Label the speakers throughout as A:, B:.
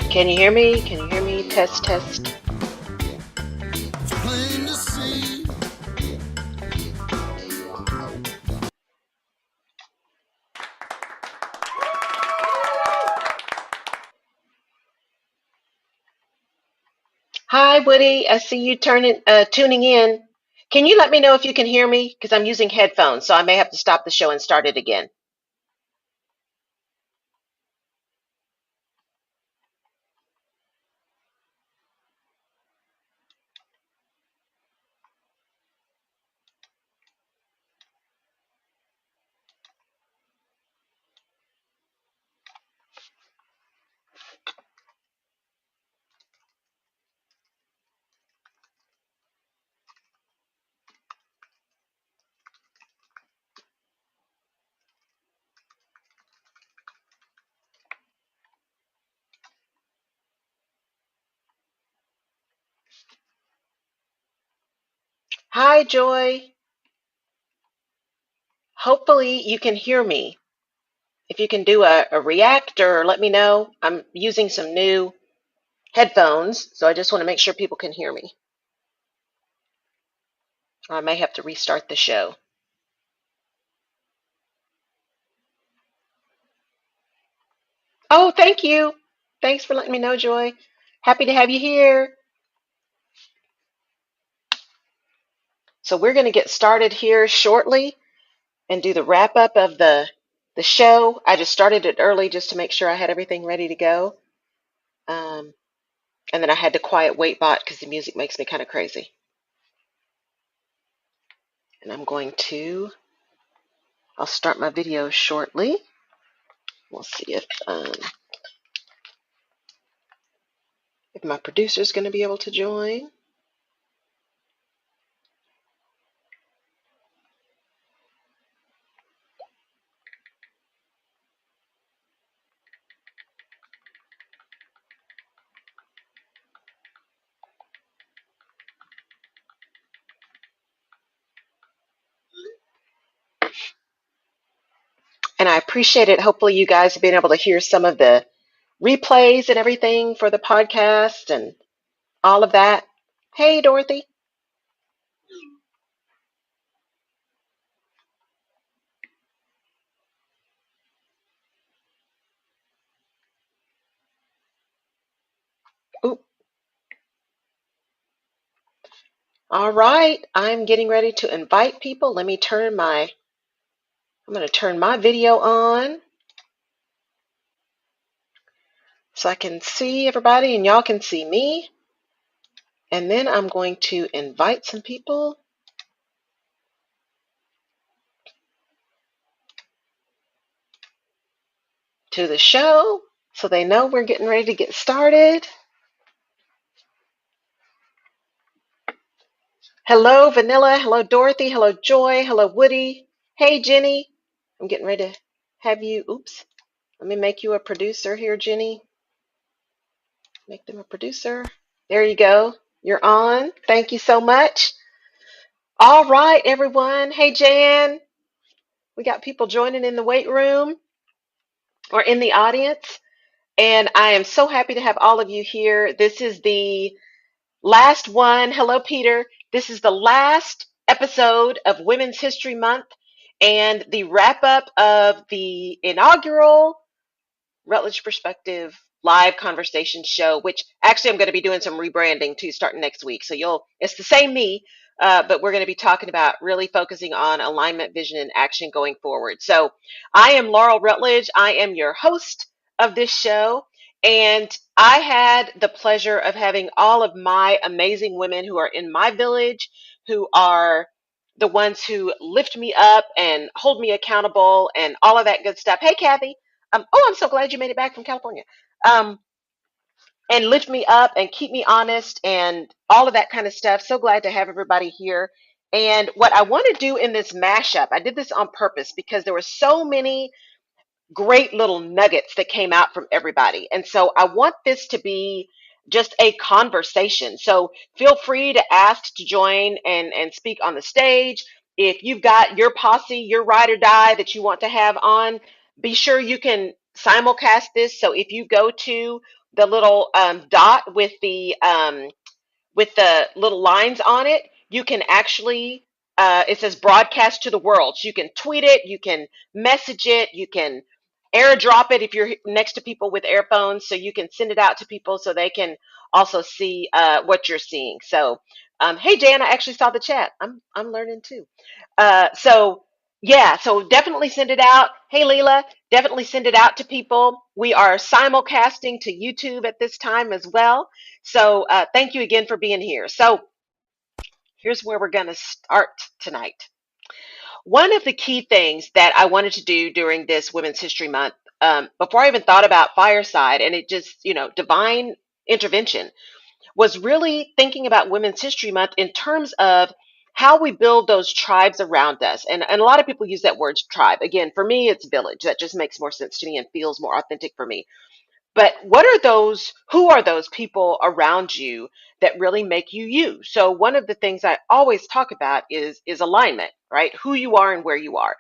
A: Can you hear me? Can you hear me? Test, test. Hi, Woody. I see you tuning in. Can you let me know if you can hear me? Because I'm using headphones, so I may have to stop the show and start it again. Hi, Joy. Hopefully you can hear me. If you can do a react or let me know. I'm using some new headphones, so I just want to make sure people can hear me. I may have to restart the show. Oh, thank you. Thanks for letting me know, Joy. Happy to have you here. So we're going to get started here shortly and do the wrap up of the show. I just started it early just to make sure I had everything ready to go. Um, and then I had to quiet Waitbot because the music makes me kind of crazy. And I'll start my video shortly. We'll see if my producer is going to be able to join. And I appreciate it. Hopefully you guys have been able to hear some of the replays and everything for the podcast and all of that. Hey, Dorothy. Oop. All right. I'm getting ready to invite people. I'm going to turn my video on so I can see everybody and y'all can see me. And then I'm going to invite some people to the show so they know we're getting ready to get started. Hello, Vanilla. Hello, Dorothy. Hello, Joy. Hello, Woody. Hey, Jenny. I'm getting ready to have you. Oops. Let me make you a producer here, Jenny. Make them a producer. There you go. You're on. Thank you so much. All right, everyone. Hey, Jan. We got people joining in the weight room or in the audience. And I am so happy to have all of you here. This is the last one. Hello, Peter. This is the last episode of Women's History Month and the wrap up of the inaugural Rutledge Perspective live conversation show, which actually I'm going to be doing some rebranding too starting next week. So it's the same me, but we're going to be talking about really focusing on alignment, vision, and action going forward. So I am Laurel Rutledge. I am your host of this show. And I had the pleasure of having all of my amazing women who are in my village, who are the ones who lift me up and hold me accountable and all of that good stuff. Hey, Kathy. I'm so glad you made it back from California. Um, and lift me up and keep me honest and all of that kind of stuff. So glad to have everybody here. And what I want to do in this mashup, I did this on purpose because there were so many great little nuggets that came out from everybody. And so I want this to be just a conversation. So feel free to ask to join and speak on the stage. If you've got your posse, your ride or die that you want to have on, be sure you can simulcast this. So if you go to the little dot with the little lines on it, you can actually, it says broadcast to the world. So you can tweet it, you can message it, you can airdrop it if you're next to people with earphones. So you can send it out to people so they can also see what you're seeing. So, hey, Jan, I actually saw the chat. I'm learning too. So yeah, so definitely send it out. Hey, Leela, definitely send it out to people. We are simulcasting to YouTube at this time as well. So thank you again for being here. So here's where we're going to start tonight. One of the key things that I wanted to do during this Women's History Month, before I even thought about Fireside and it just, divine intervention, was really thinking about Women's History Month in terms of how we build those tribes around us. And a lot of people use that word tribe. Again, for me, it's village. That just makes more sense to me and feels more authentic for me. But who are those people around you that really make you you? So one of the things I always talk about is alignment, right? Who you are and where you are.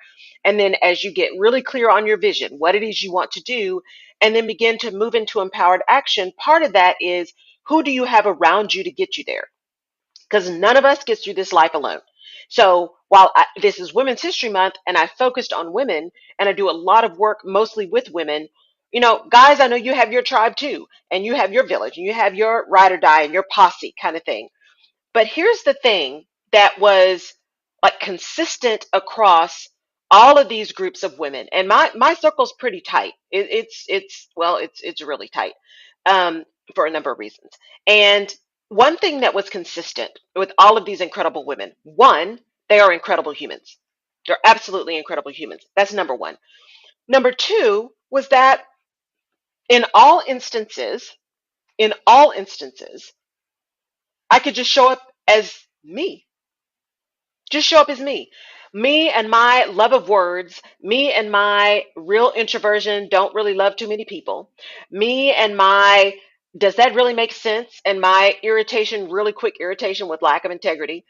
A: And then as you get really clear on your vision, what it is you want to do, and then begin to move into empowered action, part of that is who do you have around you to get you there? Because none of us gets through this life alone. So while this is Women's History Month and I focused on women and I do a lot of work mostly with women, guys, I know you have your tribe too, and you have your village, and you have your ride or die and your posse kind of thing. But here's the thing that was like consistent across all of these groups of women, and my circle's pretty tight. It's really tight for a number of reasons. And one thing that was consistent with all of these incredible women, one, they are incredible humans. They're absolutely incredible humans. That's number one. Number two was that in all instances, in all instances, I could just show up as me. Just show up as me. Me and my love of words, me and my real introversion, don't really love too many people. Me and my, does that really make sense? And my irritation, really quick irritation with lack of integrity.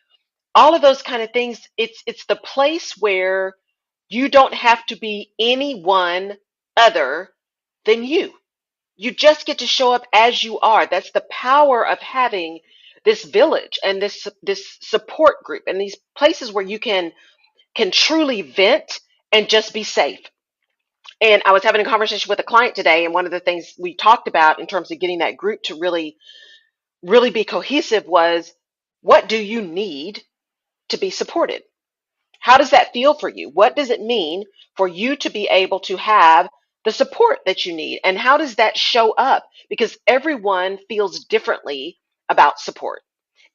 A: All of those kind of things, it's the place where you don't have to be anyone other than you. You just get to show up as you are. That's the power of having this village and this support group and these places where you can truly vent and just be safe. And I was having a conversation with a client today, and one of the things we talked about in terms of getting that group to really be cohesive was, what do you need to be supported? How does that feel for you? What does it mean for you to be able to have the support that you need? And how does that show up? Because everyone feels differently about support.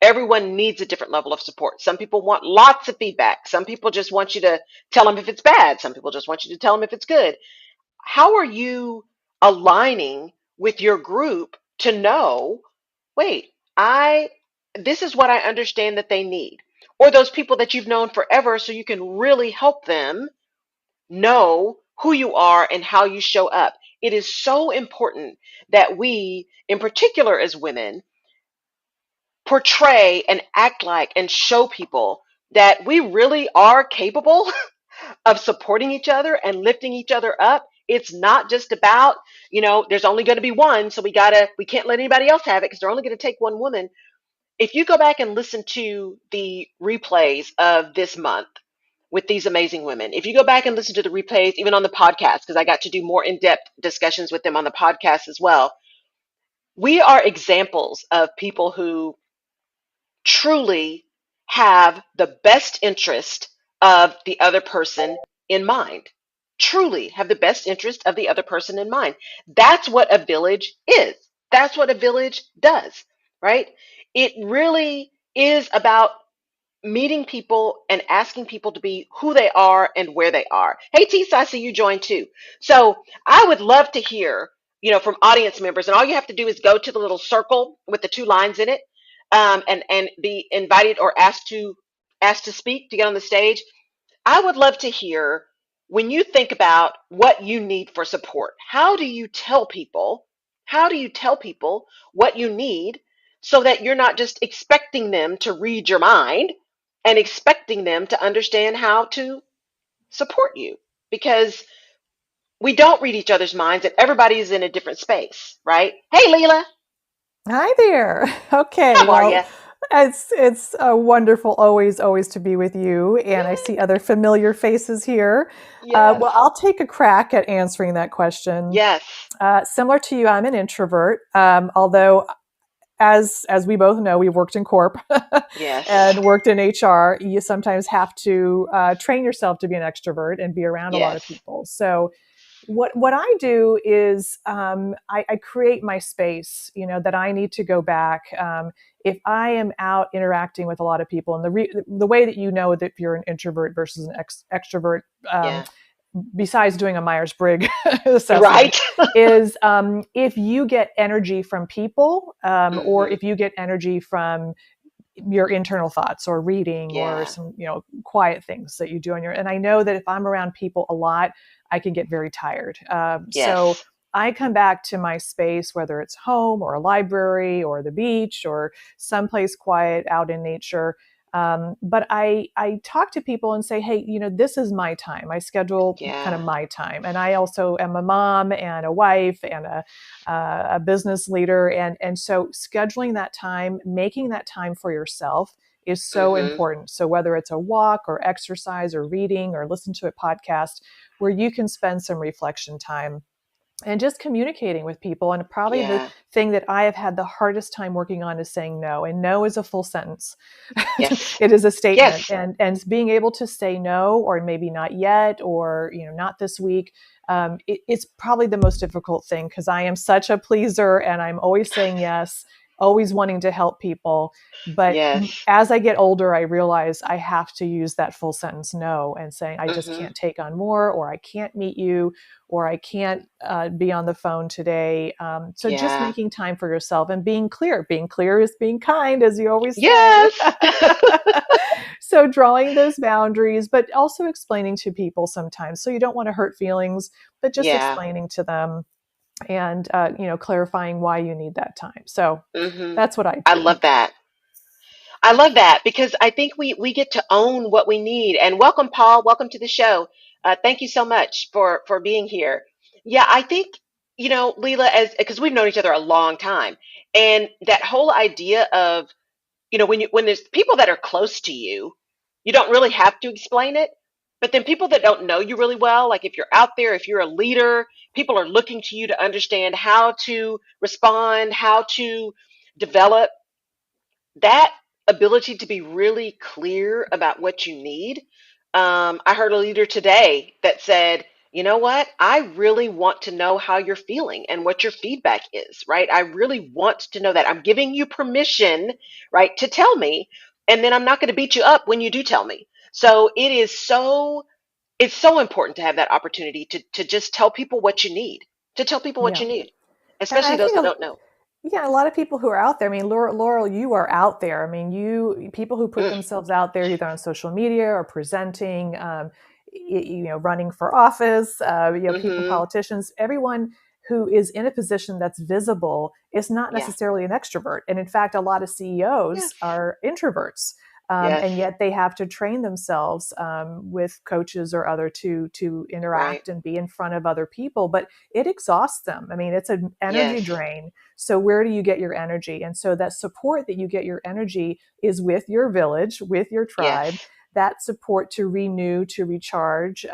A: Everyone needs a different level of support. Some people want lots of feedback. Some people just want you to tell them if it's bad. Some people just want you to tell them if it's good. How are you aligning with your group to know, wait, this is what I understand that they need? Or those people that you've known forever so you can really help them know who you are and how you show up. It is so important that we, in particular as women, portray and act like and show people that we really are capable of supporting each other and lifting each other up. It's not just about, there's only going to be one, so we can't let anybody else have it because they're only going to take one woman. If you go back and listen to the replays of this month with these amazing women, if you go back and listen to the replays, even on the podcast, because I got to do more in-depth discussions with them on the podcast as well, we are examples of people who truly have the best interest of the other person in mind. Truly have the best interest of the other person in mind. That's what a village is. That's what a village does, right? It really is about meeting people and asking people to be who they are and where they are. Hey, Tisa, I see you joined too. So I would love to hear, from audience members, and all you have to do is go to the little circle with the two lines in it, and be invited or asked to speak to get on the stage. I would love to hear, when you think about what you need for support, how do you tell people what you need so that you're not just expecting them to read your mind, and expecting them to understand how to support you, because we don't read each other's minds and everybody is in a different space, right? Hey, Leela,
B: Hi there. Okay,
A: how are
B: well,
A: you?
B: it's wonderful always to be with you, and I see other familiar faces here.
A: Yes.
B: Well, I'll take a crack at answering that question.
A: Yes.
B: Similar to you, I'm an introvert. Although, as we both know, we've worked in corp
A: Yes.
B: and worked in HR. You sometimes have to train yourself to be an extrovert and be around a lot of
A: Yes.
B: people. So what I do is I create my space, that I need to go back. If I am out interacting with a lot of people, and the way that you know that you're an introvert versus an extrovert, um,
A: Yeah.
B: besides doing a Myers-Briggs assessment,
A: Right.
B: is if you get energy from people, or
A: Hmm.
B: if you get energy from your internal thoughts or reading or
A: Yeah.
B: some quiet things that you do on your. And I know that if I'm around people a lot, I can get very tired. So
A: Yes.
B: I come back to my space, whether it's home or a library or the beach or someplace quiet out in nature. But I talk to people and say, hey, this is my time. I schedule kind
A: Yeah.
B: of my time, and I also am a mom and a wife and a business leader, and so scheduling that time, making that time for yourself is so
A: Hmm.
B: important. So whether it's a walk or exercise or reading or listen to a podcast where you can spend some reflection time and just communicating with people. And probably the
A: Yeah.
B: thing that I have had the hardest time working on is saying no. And no is a full sentence.
A: Yes.
B: It is a statement.
A: Yes.
B: And being able to say no, or maybe not yet, or not this week. It's probably the most difficult thing because I am such a pleaser and I'm always saying yes, always wanting to help people. But
A: Yes.
B: as I get older, I realize I have to use that full sentence no and saying, I just
A: Hmm.
B: can't take on more, or I can't meet you, or I can't be on the phone today. So just
A: Yeah.
B: making time for yourself and being clear. Being clear is being kind, as you always say.
A: Yes.
B: So drawing those boundaries, but also explaining to people sometimes. So you don't want to hurt feelings, but just
A: Yeah.
B: explaining to them and clarifying why you need that time. So
A: Hmm.
B: that's what I
A: I
B: do.
A: love that. I love that because I think we get to own what we need. And welcome, Paul. Welcome to the show. Thank you so much for being here. Yeah, I think Leela, as because we've known each other a long time, and that whole idea of when there's people that are close to you, you don't really have to explain it. But then people that don't know you really well, like if you're out there, if you're a leader, people are looking to you to understand how to respond, how to develop that ability to be really clear about what you need. I heard a leader today that said, you know what? I really want to know how you're feeling and what your feedback is, right? I really want to know that. I'm giving you permission, right, to tell me, and then I'm not going to beat you up when you do tell me. So it's so important to have that opportunity to just tell people what you need, to tell people what
B: Yeah.
A: you need,
B: And
A: especially
B: I
A: those
B: think
A: that don't know.
B: yeah, a lot of people who are out there. I mean, Laurel, you are out there. I mean, you people who put
A: Mm,
B: themselves out there either on social media or presenting, running for office. People,
A: mm-hmm.
B: politicians, everyone who is in a position that's visible is not
A: Yeah.
B: necessarily an extrovert. And in fact, a lot of CEOs
A: Yes.
B: are introverts.
A: Yes.
B: And yet they have to train themselves with coaches or other to
A: Right.
B: interact and be in front of other people. But it exhausts them. I mean, it's an energy
A: Yes.
B: drain. So where do you get your energy? And so that support that you get your energy is with your village, with your tribe,
A: Yes.
B: that support to renew, to recharge.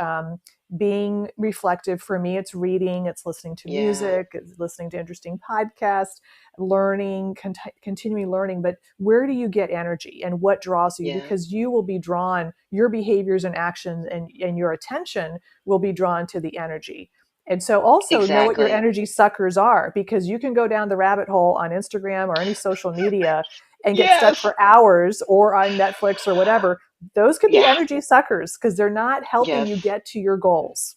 B: Being reflective for me, it's reading, it's listening to
A: Yeah.
B: music, it's listening to interesting podcasts, learning, continuing learning. But where do you get energy and what draws you?
A: Yeah.
B: Because you will be drawn, your behaviors and actions and your attention will be drawn to the energy. And so also know what your
A: Exactly.
B: energy suckers are, because you can go down the rabbit hole on Instagram or any social media and get stuck
A: Yes.
B: for hours, or on Netflix or whatever. Those could be
A: Yeah.
B: energy suckers because they're not helping
A: Yes.
B: you get to your goals.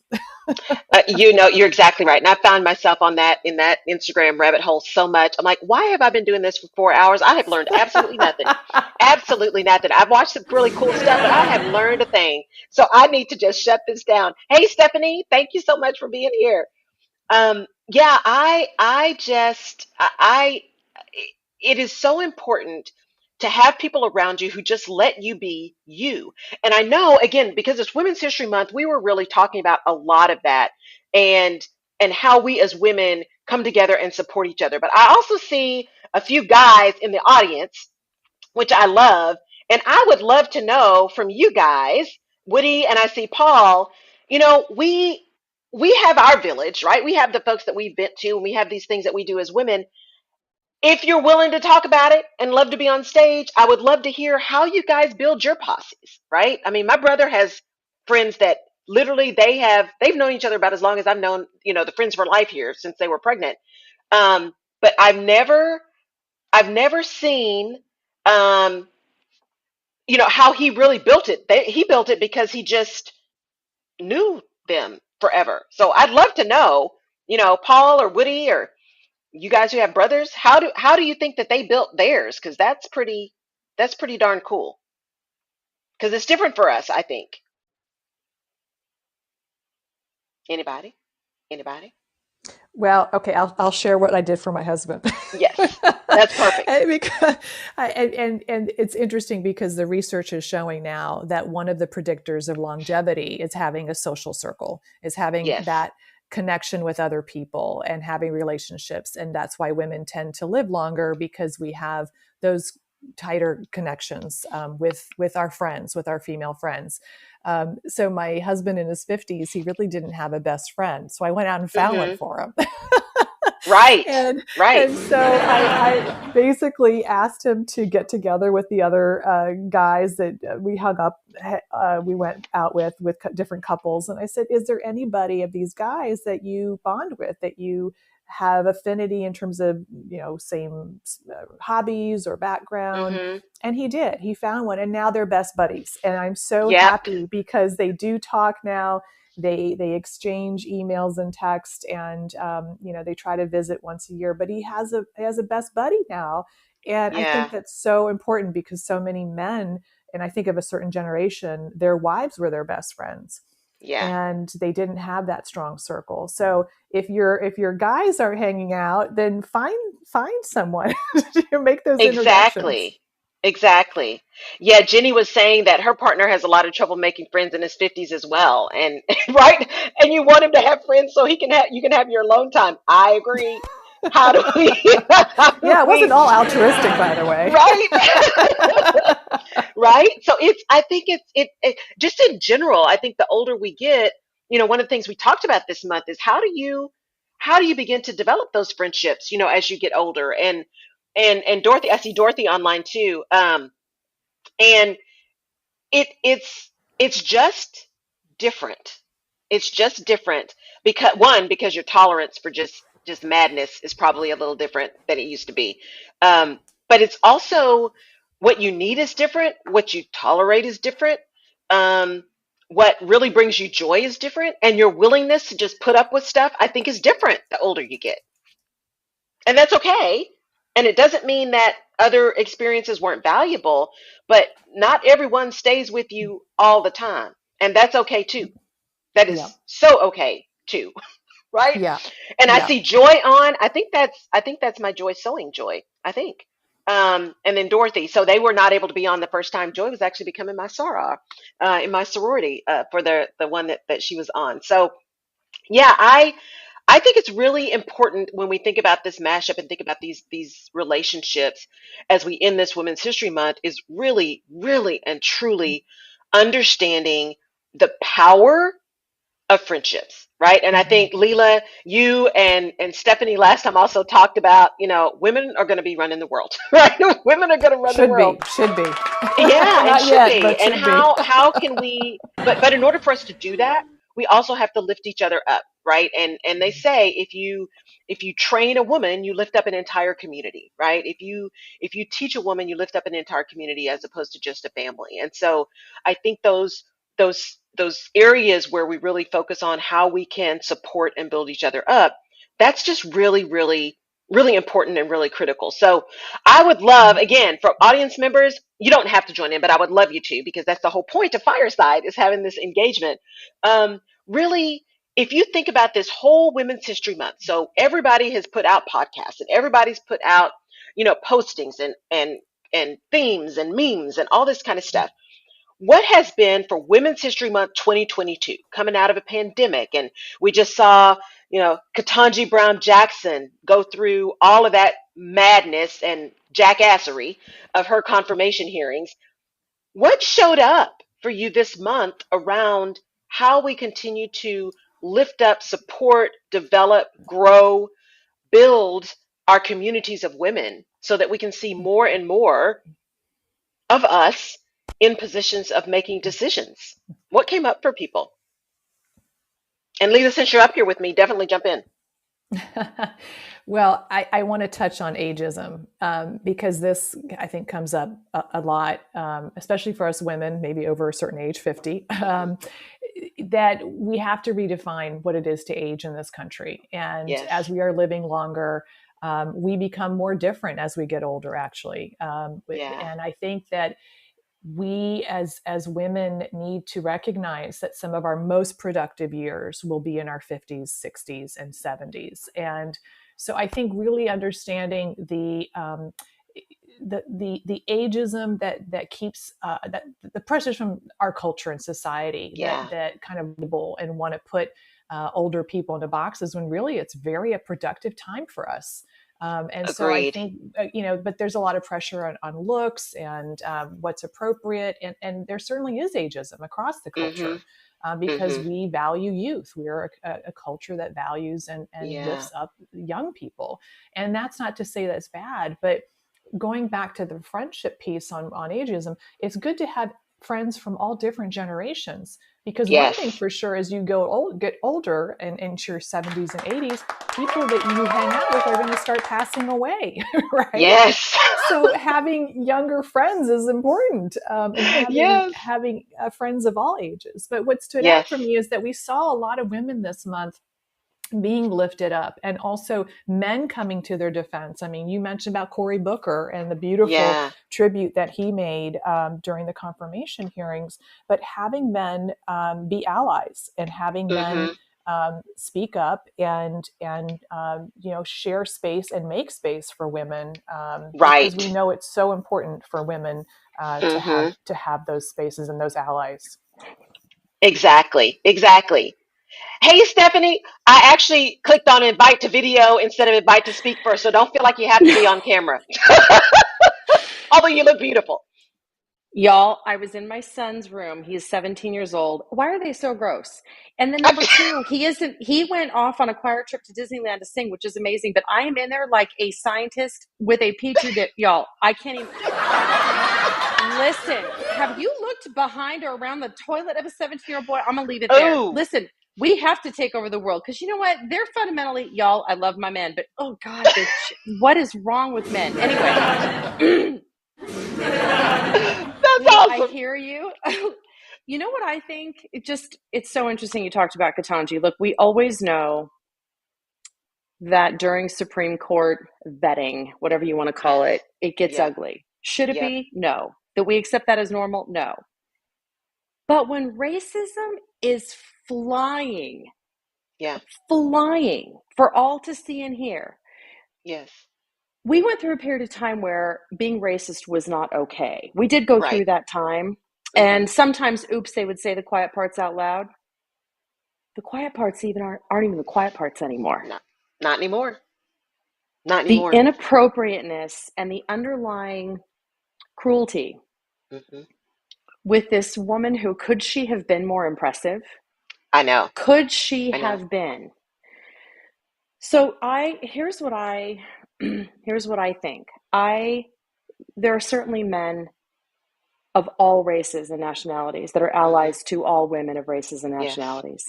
A: You're exactly right. And I found myself on that in that Instagram rabbit hole so much. I'm like, why have I been doing this for 4 hours? I have learned absolutely nothing. Absolutely nothing. I've watched some really cool stuff, but I have learned a thing. So I need to just shut this down. Hey, Stephanie, thank you so much for being here. Yeah, I just, I, it is so important to have people around you who just let you be you. And I know, again, because it's Women's History Month, we were really talking about a lot of that, and how we as women come together and support each other. But I also see a few guys in the audience, which I love. And I would love to know from you guys, Woody, and I see Paul, we have our village, right? We have the folks that we've been to, and we have these things that we do as women. If you're willing to talk about it and love to be on stage, I would love to hear how you guys build your posses, right? I mean, my brother has friends that literally they've known each other about as long as I've known, the friends for life here since they were pregnant. But I've never seen, um, how he really built it. He built it because he just knew them forever. So I'd love to know, Paul or Woody or you guys who have brothers, how do you think that they built theirs? Because that's pretty darn cool. Because it's different for us, I think. Anybody? Anybody?
B: Well, okay, I'll share what I did for my husband.
A: Yes, that's perfect.
B: because and it's interesting because the research is showing now that one of the predictors of longevity is having a social circle, is having
A: Yes.
B: that connection with other people and having relationships, and that's why women tend to live longer, because we have those tighter connections with our friends, with our female friends. So my husband in his 50s, he really didn't have a best friend. So I went out and found one
A: Hmm.
B: for him.
A: Right.
B: and
A: Right.
B: and so I basically asked him to get together with the other guys that we hung up, we went out with different couples, and I said, "Is there anybody of these guys that you bond with, that you have affinity in terms of same hobbies or background?"
A: Hmm.
B: And he did. He found one, and now they're best buddies. And I'm so
A: Yep.
B: happy because they do talk now. They exchange emails and text, and they try to visit once a year. But he has a best buddy now, and I think
A: Yeah.
B: that's so important because so many men, and I think of a certain generation, their wives were their best friends,
A: Yeah.
B: and they didn't have that strong circle. So if your guys are hanging out, then find someone to make those introductions.
A: Exactly. Exactly. Yeah, Jenny was saying that her partner has a lot of trouble making friends in his 50s as well. And right? And you want him to have friends so you can have your alone time. I agree. How do we how do
B: Yeah, it wasn't
A: we
B: all altruistic, by the way.
A: right? Right? So I think it just in general, I think the older we get, one of the things we talked about this month is how do you begin to develop those friendships, as you get older. And Dorothy, I see Dorothy online too. And it's just different. It's just different because your tolerance for just madness is probably a little different than it used to be. But it's also what you need is different. What you tolerate is different. Um, what really brings you joy is different, and your willingness to just put up with stuff, I think, is different the older you get. And that's okay. And it doesn't mean that other experiences weren't valuable, but not everyone stays with you all the time. And that's okay too. That
B: Yeah,
A: is so okay too, right?
B: yeah,
A: And I
B: yeah.
A: see Joy on. I think that's my Joy sewing Joy, I think. And then Dorothy. So they were not able to be on the first time. Joy was actually becoming my soror in my sorority for the one that she was on. So yeah, I think it's really important when we think about this mashup and think about these relationships as we end this Women's History Month is really, really and truly understanding the power of friendships, right? And I
B: Hmm.
A: think Leela, you and Stephanie last time also talked about, women are going to be running the world, right? Women are going to run the
B: Should
A: world.
B: be, should be.
A: Yeah, and
B: Not
A: should
B: yet,
A: be.
B: but
A: And
B: should be.
A: how can we but in order for us to do that, we also have to lift each other up, right? And they say if you train a woman, you lift up an entire community, right? If you teach a woman, you lift up an entire community as opposed to just a family. And so I think those areas where we really focus on how we can support and build each other up, that's just really, really, really important and really critical. So I would love, again, for audience members, you don't have to join in, but I would love you to, because that's the whole point of Fireside is having this engagement. Really, if you think about this whole Women's History Month, so everybody has put out podcasts and everybody's put out, postings and and themes and memes and all this kind of stuff. What has been for Women's History Month 2022, coming out of a pandemic, and we just saw, Ketanji Brown Jackson go through all of that madness and jackassery of her confirmation hearings. What showed up for you this month around how we continue to lift up, support, develop, grow, build our communities of women so that we can see more and more of us in positions of making decisions? What came up for people? And Lisa, since you're up here with me, definitely jump in.
B: Well, I want to touch on ageism because this, I think, comes up a lot, especially for us women, maybe over a certain age, 50, that we have to redefine what it is to age in this country. And
A: Yes.
B: as we are living longer, we become more different as we get older, actually. And I think that we as women need to recognize that some of our most productive years will be in our 50s, 60s, and 70s. And so I think really understanding the ageism that keeps that the pressures from our culture and society that kind of label and want to put older people into boxes when really it's very a productive time for us. And so I think, but there's a lot of pressure on looks and what's appropriate. And there certainly is ageism across the culture because we value youth. We are a culture that values and lifts up young people. And that's not to say that's bad, but going back to the friendship piece on ageism, it's good to have friends from all different generations, because one thing for sure is you get older and into your 70s and 80s, people that you hang out with are going to start passing away, right?
A: Yes.
B: So having younger friends is important, and having friends of all ages. But what stood out for me is that we saw a lot of women this month being lifted up, and also men coming to their defense. I mean, you mentioned about Cory Booker and the beautiful tribute that he made during the confirmation hearings, but having men be allies and having men speak up and share space and make space for women, because we know it's so important for women to have those spaces and those allies.
A: Exactly. Hey, Stephanie, I actually clicked on invite to video instead of invite to speak first, so don't feel like you have to be on camera. Although you look beautiful.
C: Y'all, I was in my son's room. He's 17 years old. Why are they so gross? And then number two, he went off on a choir trip to Disneyland to sing, which is amazing, but I am in there like a scientist with a petri dish. Y'all, I can't even. Listen, have you looked behind or around the toilet of a 17-year-old boy? I'm going to leave it there.
A: Ooh.
C: Listen, we have to take over the world, because you know what? They're fundamentally, y'all, I love my men, but oh God, what is wrong with men? Anyway.
A: That's awesome.
C: I hear you. You know what I think? It's so interesting you talked about Ketanji. Look, we always know that during Supreme Court vetting, whatever you want to call it, it gets ugly. Should it be? No. That we accept that as normal? No. But when racism is flying for all to see and hear.
A: Yes.
C: We went through a period of time where being racist was not okay. We did go through that time. And sometimes, they would say the quiet parts out loud. The quiet parts aren't even the quiet parts anymore.
A: Not anymore.
C: The inappropriateness and the underlying cruelty with this woman who, could she have been more impressive?
A: I know.
C: Could she have been? So here's what I think. There are certainly men of all races and nationalities that are allies to all women of races and nationalities.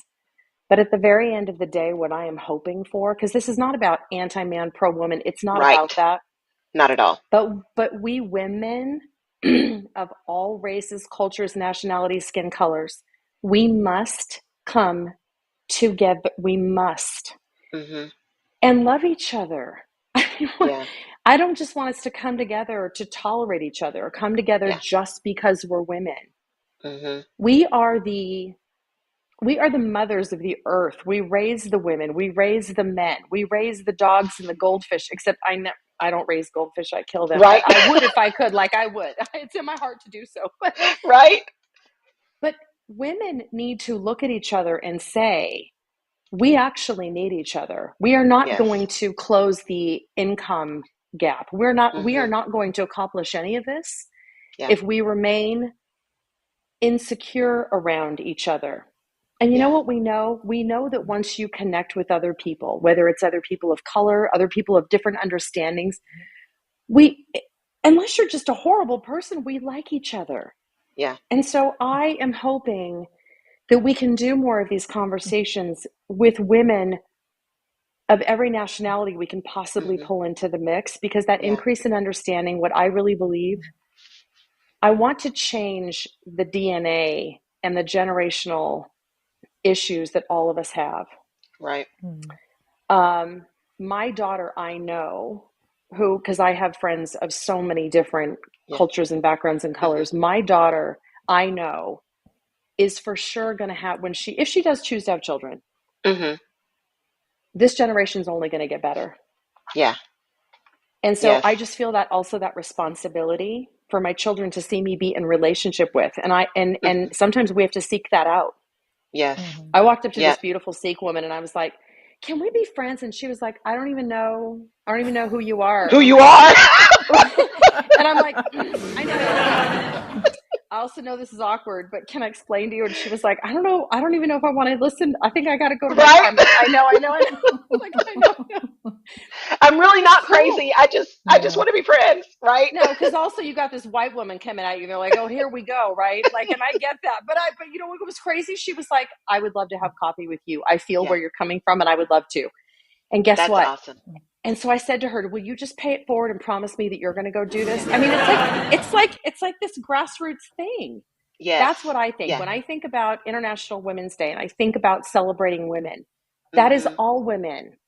C: But at the very end of the day, what I am hoping for, because this is not about anti-man, pro-woman, it's not about that.
A: Not at all.
C: But we women of all races, cultures, nationalities, skin colors, we must come together. We must. And love each other. I don't just want us to come together to tolerate each other or come together just because we're women. We are the mothers of the earth. We raise the women. We raise the men. We raise the dogs and the goldfish. Except I don't raise goldfish, I kill them.
A: Right.
C: I would if I could, like I would. It's in my heart to do so.
A: Right.
C: But women need to look at each other and say, we actually need each other. We are not
A: Yes.
C: going to close the income gap. We are
A: Mm-hmm.
C: not going to accomplish any of this
A: Yeah.
C: if we remain insecure around each other. And you know
A: Yeah.
C: what we know? We know that once you connect with other people, whether it's other people of color, other people of different understandings, unless you're just a horrible person, we like each other.
A: Yeah.
C: And so I am hoping that we can do more of these conversations with women of every nationality we can possibly
A: Mm-hmm.
C: pull into the mix, because that
A: Yeah.
C: increase in understanding, what I really believe, I want to change the DNA and the generational issues that all of us have.
A: Right.
C: My daughter, I know, who, because I have friends of so many different
A: Yeah.
C: cultures and backgrounds and colors,
A: Mm-hmm.
C: my daughter, I know, is for sure going to have, if she does choose to have children,
A: Mm-hmm.
C: this generation is only going to get better.
A: Yeah.
C: And so
A: Yes.
C: I just feel that also that responsibility for my children to see me be in relationship with. And sometimes we have to seek that out.
A: Yes.
C: I walked up to
A: Yeah.
C: this beautiful Sikh woman and I was like, can we be friends? And she was like, I don't even know who you are.
A: Who
C: And
A: you
C: I'm like,
A: are.
C: and I'm like, I know. I also know this is awkward, but can I explain to you? And she was like, I don't know. I don't even know if I want to listen. I think I got to go to my car.
A: Right.
C: I'm like, I know. Like, I know.
A: I'm really
C: It's
A: not
C: true.
A: crazy. I just want to be friends. Right.
C: No, because also you got this white woman coming at you. They're like, oh, here we go, right? Like, and I get that. But you know what was crazy? She was like, I would love to have coffee with you. I feel
A: Yeah.
C: where you're coming from and I would love to. And guess
A: That's
C: what?
A: awesome.
C: And so I said to her, will you just pay it forward and promise me that you're going to go do this? I mean, it's like this grassroots thing.
A: Yes.
C: That's what I think.
A: Yeah.
C: When I think about International Women's Day and I think about celebrating women, that is
A: Mm-hmm.
C: all women.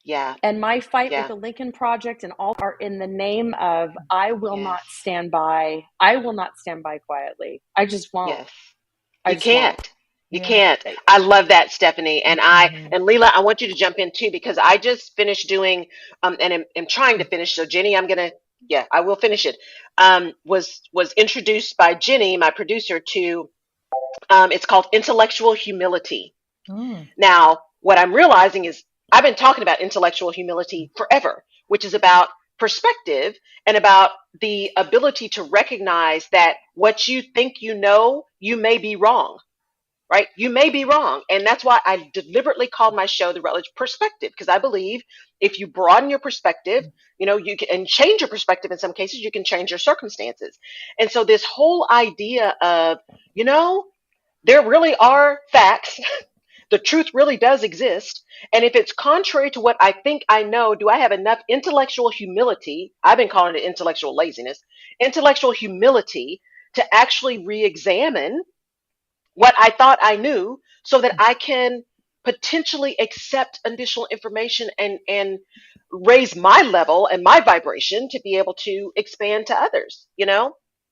A: Yeah.
C: And my fight
A: Yeah.
C: with the Lincoln Project and all are in the name of I will
A: Yes.
C: not stand by. I will not stand by quietly. I just won't.
A: Yes.
C: I
A: You
C: just won't.
A: can't. You can't. I love that, Stephanie. And Leela, I want you to jump in too, because I just finished doing, and am trying to finish. So Jenny, I will finish it. Was introduced by Jenny, my producer, to, it's called Intellectual Humility. Now, what I'm realizing is I've been talking about intellectual humility forever, which is about perspective and about the ability to recognize that what you think you know, you may be wrong. Right? You may be wrong. And that's why I deliberately called my show The Rutledge Perspective, because I believe if you broaden your perspective, you can, and change your perspective in some cases, you can change your circumstances. And so this whole idea of, there really are facts. The truth really does exist. And if it's contrary to what I think I know, do I have enough intellectual humility? I've been calling it intellectual laziness, intellectual humility to actually re-examine what I thought I knew so that I can potentially accept additional information and raise my level and my vibration to be able to expand to others,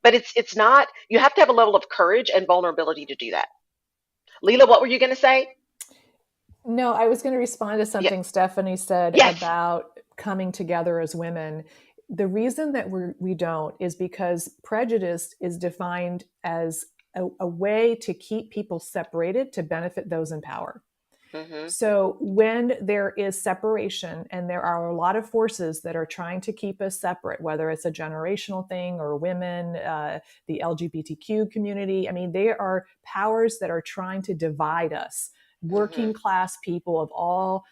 A: But it's not, you have to have a level of courage and vulnerability to do that. Leela, what were you going to say?
B: No, I was going to respond to something Stephanie said
A: Yes.
B: about coming together as women. The reason that we don't is because prejudice is defined as a way to keep people separated to benefit those in power.
A: Mm-hmm.
B: So when there is separation, and there are a lot of forces that are trying to keep us separate, whether it's a generational thing or women, the LGBTQ community, I mean, there are powers that are trying to divide us. Working class people of all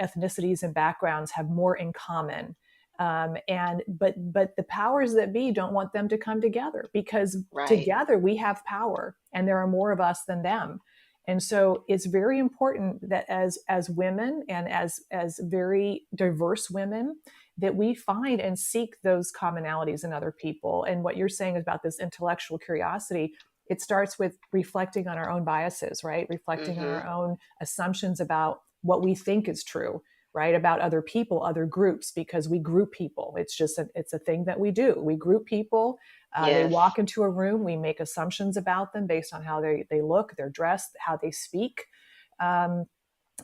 B: ethnicities and backgrounds have more in common. But the powers that be don't want them to come together, because together we have power and there are more of us than them. And so it's very important that as women and as very diverse women, that we find and seek those commonalities in other people. And what you're saying about this intellectual curiosity, it starts with reflecting on our own biases, right? Reflecting on our own assumptions about what we think is true, right? About other people, other groups, because we group people. It's just it's a thing that we do. We group people. They walk into a room. We make assumptions about them based on how they look, their dress, how they speak.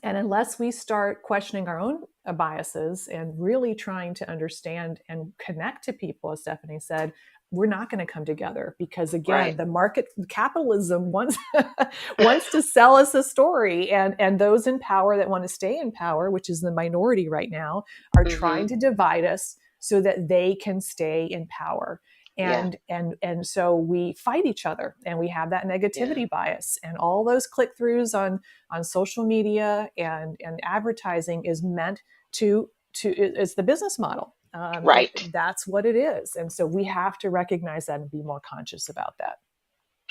B: And unless we start questioning our own biases and really trying to understand and connect to people, as Stephanie said, we're not going to come together, because again, the market capitalism wants wants to sell us a story, and those in power that want to stay in power, which is the minority right now, are trying to divide us so that they can stay in power. And so we fight each other, and we have that negativity bias, and all those click-throughs on social media and advertising is meant to it's the business model. That's what it is. And so we have to recognize that and be more conscious about that.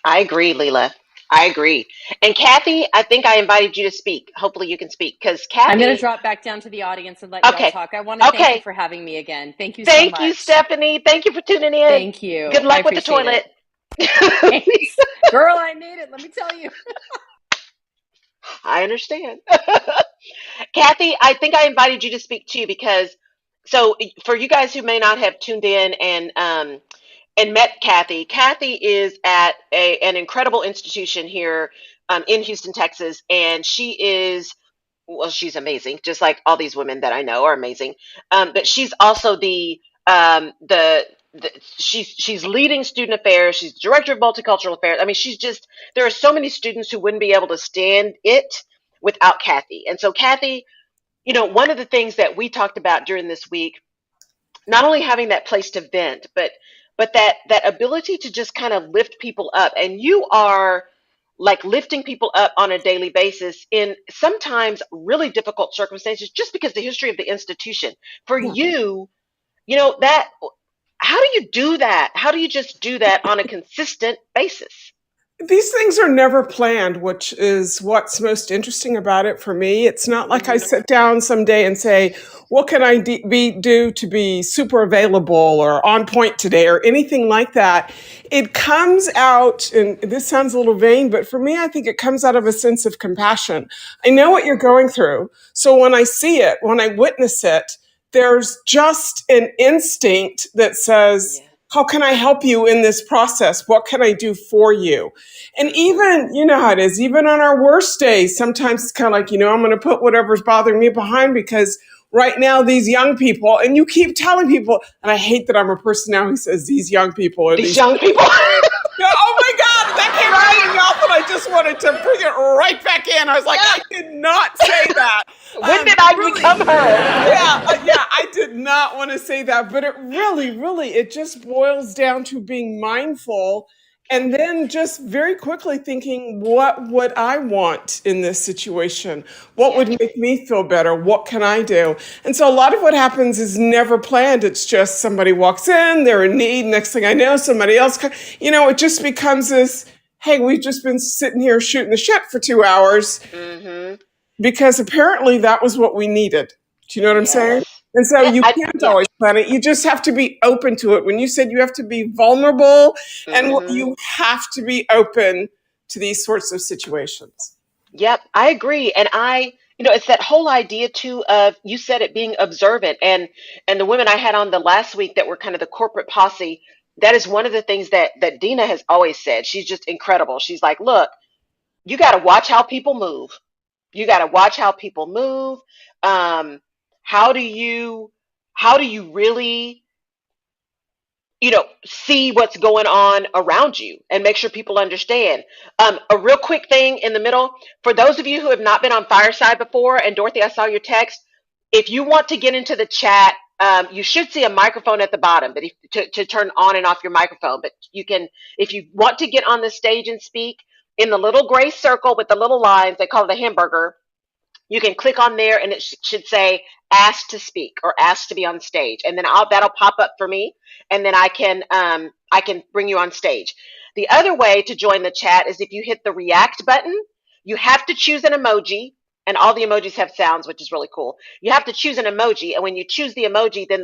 A: I agree, Leila. I agree. And Kathy, I think I invited you to speak. Hopefully you can speak, because Kathy...
C: I'm going to drop back down to the audience and let y'all talk. I want to thank you for having me again. Thank you so much.
A: Thank you, Stephanie. Thank you for tuning in.
C: Thank you.
A: Good luck with the toilet.
C: Thanks. Girl, I need it. Let me tell you.
A: I understand. Kathy, I think I invited you to speak too, because so for you guys who may not have tuned in and met Kathy, Kathy is at an incredible institution here in Houston, Texas, and she's amazing, just like all these women that I know are amazing. But she's also she's leading student affairs. She's director of multicultural affairs. I mean, there are so many students who wouldn't be able to stand it without Kathy. And so Kathy, one of the things that we talked about during this week, not only having that place to vent, but that ability to just kind of lift people up. And you are like lifting people up on a daily basis in sometimes really difficult circumstances, just because the history of the institution for you, that, how do you do that? How do you just do that on a consistent basis?
D: These things are never planned, which is what's most interesting about it for me. It's not like I sit down someday and say, what can I do to be super available or on point today or anything like that. It comes out, and this sounds a little vain, but for me, I think it comes out of a sense of compassion. I know what you're going through. So when I see it, when I witness it, there's just an instinct that says, how can I help you in this process? What can I do for you? And even, you know how it is, even on our worst days, sometimes it's kind of like, I'm going to put whatever's bothering me behind, because right now these young people, and you keep telling people, and I hate that I'm a person now who says these young people. Or
A: these young people.
D: Oh my God, that came out of your mouth, and I just wanted to bring it right back in. I was like, I did not say that.
A: When did I become her?
D: Yeah, I did not want to say that, but it really, it just boils down to being mindful, and then just very quickly thinking, what would I want in this situation? What would make me feel better? What can I do? And so a lot of what happens is never planned. It's just somebody walks in, they're in need. Next thing I know, somebody else, it just becomes this, hey, we've just been sitting here shooting the shit for 2 hours because apparently that was what we needed. Do you know what I'm saying? And so you can't always plan it. You just have to be open to it. When you said you have to be vulnerable and you have to be open to these sorts of situations.
A: Yep, I agree. And it's that whole idea too of, you said it, being observant, and the women I had on the last week that were kind of the corporate posse. That is one of the things that Dina has always said. She's just incredible. She's like, look, you got to watch how people move. You got to watch how people move. How do you really, see what's going on around you and make sure people understand? A real quick thing in the middle, for those of you who have not been on Fireside before, and Dorothy, I saw your text. If you want to get into the chat, you should see a microphone at the bottom, but to turn on and off your microphone. But you can, if you want to get on the stage and speak, in the little gray circle with the little lines, they call it a hamburger, you can click on there, and it should say ask to speak or ask to be on stage. And then that'll pop up for me, and then I can bring you on stage. The other way to join the chat is if you hit the react button. You have to choose an emoji, and all the emojis have sounds, which is really cool. You have to choose an emoji, and when you choose the emoji, then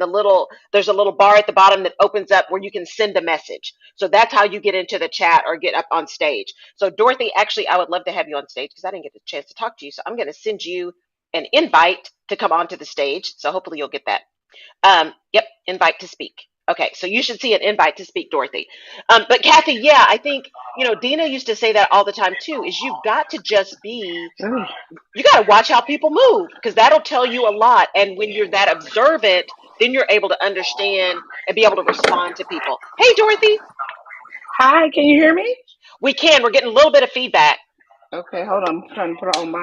A: there's a little bar at the bottom that opens up where you can send a message. So that's how you get into the chat or get up on stage. So Dorothy, actually, I would love to have you on stage because I didn't get the chance to talk to you. So I'm going to send you an invite to come onto the stage. So hopefully you'll get that. Invite to speak. Okay, so you should see an invite to speak, Dorothy. But Kathy, yeah, I think, Dina used to say that all the time too, is you've got to just be,
C: Ooh.
A: you got to watch how people move because that'll tell you a lot. And when you're that observant, then you're able to understand and be able to respond to people. Hey, Dorothy,
E: Hi, can you hear me?
A: we can. We're getting a little bit of feedback.
E: Okay, hold on. I'm trying to put all my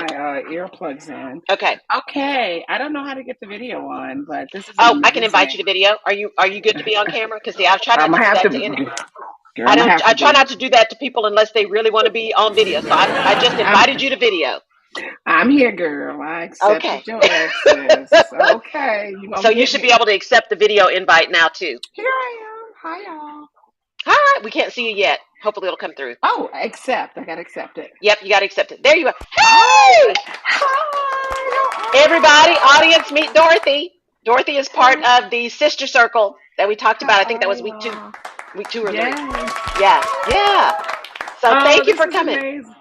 E: earplugs in.
A: Okay.
E: Okay, I don't know how to get the video on, but this is
A: Oh, I can invite
E: amazing.
A: you to video. Are you good to be on camera? Because see, I try
E: I'm
A: not to
E: gonna
A: do
E: have to,
A: that to any.
E: girl, I'm gonna have
A: I
E: to
A: try
E: be.
A: not to do that to people unless they really want to be on video. So I just
E: I'm,
A: invited you to video.
E: I'm here, girl. I accepted
A: Okay.
E: your access. Okay, you
A: So
E: gonna
A: you
E: get
A: should
E: me?
A: be able to accept the video invite now too.
E: Here I am. Hi, y'all.
A: Hi, we can't see you yet. Hopefully it'll come through.
E: Oh, accept. I gotta accept it.
A: Yep, you got to accept it. There you go.
E: Hi,
A: Hey, everybody,
E: hi,
A: audience, meet Dorothy. Dorothy is part
E: hi,
A: of the sister circle that we talked about. I think that
E: hi,
A: was
E: y'all.
A: week two or three.
E: Yes.
A: Yeah, yeah. So
E: Oh,
A: thank you
E: this
A: for
E: is
A: coming.
E: amazing.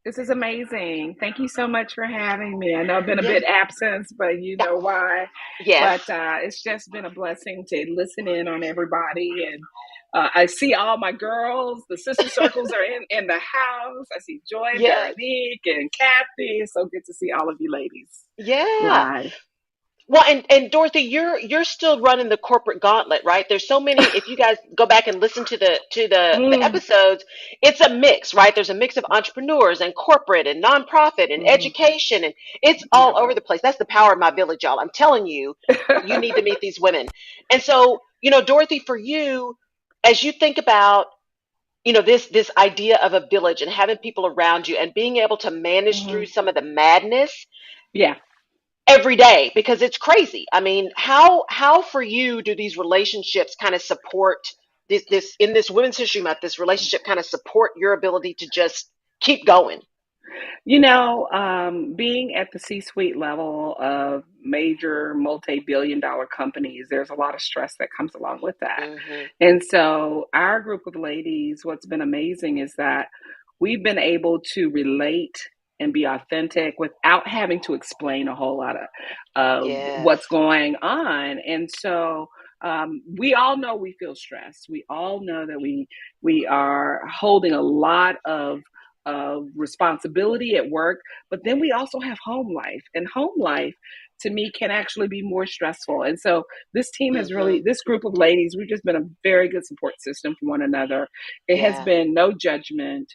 E: This is amazing. Thank you so much for having me. I know I've been a
A: Yeah,
E: bit absent, but you
A: yeah.
E: know why.
A: Yes,
E: But it's just been a blessing to listen in on everybody. And I see all my girls. The sister circles are in the house. I see Joy and
A: yes,
E: Veronique and Kathy. It's so good to see all of you ladies
A: yeah.
E: live.
A: Well, and Dorothy, you're still running the corporate gauntlet, right? There's so many. If you guys go back and listen to the
E: Mm,
A: episodes, it's a mix, right? There's a mix of entrepreneurs and corporate and nonprofit and
E: mhm.
A: education, and it's
E: Yeah.
A: all over the place. That's the power of my village, y'all. I'm telling you, you need to meet these women. And so, Dorothy, for you, as you think about this idea of a village and having people around you and being able to manage through
E: Mhm.
A: some of the madness
E: Yeah.
A: every day because it's crazy. I mean, how for you do these relationships kind of support this in this Women's History Month, this relationship kind of support your ability to just keep going?
E: Being at the C-suite level of major multi-billion dollar companies, there's a lot of stress that comes along with that.
A: Mhm.
E: And so, our group of ladies, what's been amazing is that we've been able to relate and be authentic without having to explain a whole lot of
A: Yes.
E: what's going on. And so, we all know we feel stressed. We all know that we are holding a lot of responsibility at work, but then we also have home life, and home life to me can actually be more stressful. And so this team has
A: Mhm.
E: really, this group of ladies, we've just been a very good support system for one another. It has
A: Yeah.
E: been no judgment.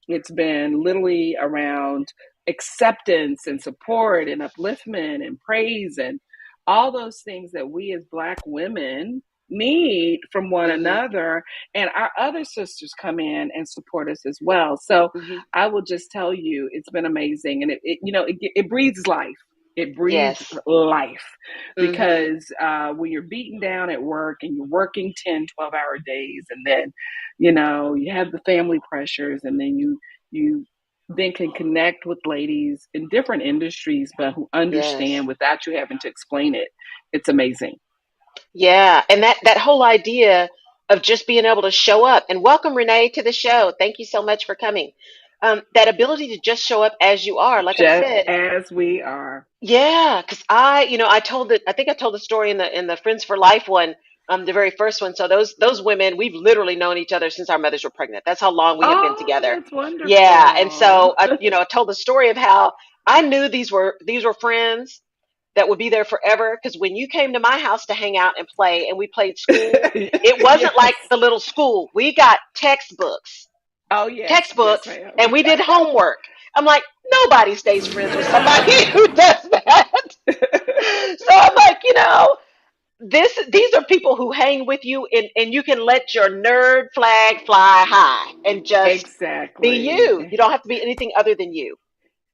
E: It's been literally around acceptance and support and upliftment and praise and all those things that we as Black women need from one
A: Mhm.
E: another, and our other sisters come in and support us as well. So
A: Mhm.
E: I will just tell you, it's been amazing, and it breathes life. It breathes
A: Yes.
E: life
A: Mhm.
E: because when you're beaten down at work and you're working 10, 12-hour days, and then you have the family pressures, and then you then can connect with ladies in different industries but who
A: Yes.
E: understand without you having to explain it. It's amazing.
A: Yeah, and that whole idea of just being able to show up and welcome Renee to the show. Thank you so much for coming. That ability to just show up as you are, like I
E: Just
A: said.
E: as we are.
A: Yeah, because I think I told the story in the Friends for Life one, the very first one. So those women, we've literally known each other since our mothers were pregnant. That's how long we have been
E: Oh,
A: together.
E: that's
A: Yeah, and
E: wonderful.
A: so I told the story of how I knew these were friends that would be there forever. Because when you came to my house to hang out and play, and we played school, it wasn't like
E: Yes.
A: the little school. We got
E: Oh, yes. Yes,
A: textbooks,
E: ma'am.
A: and we did homework. I'm like, nobody stays friends with somebody who does that. So I'm like, these are people who hang with you, and you can let your nerd flag fly high and just be you.
E: Exactly.
A: You don't have to be anything other than you.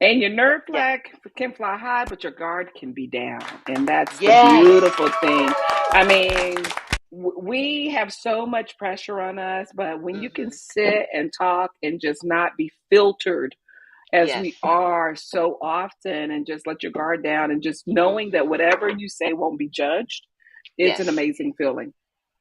E: And your nerd
A: Yeah.
E: flag can fly high, but your guard can be down. And that's the
A: Yes.
E: beautiful thing. I mean, we have so much pressure on us, but when you can
A: Hmm.
E: sit and talk and just not be filtered as
A: Yes.
E: we are so often, and just let your guard down, and just knowing that
A: Hmm.
E: whatever you say won't be judged, it's an
A: Yes.
E: amazing feeling.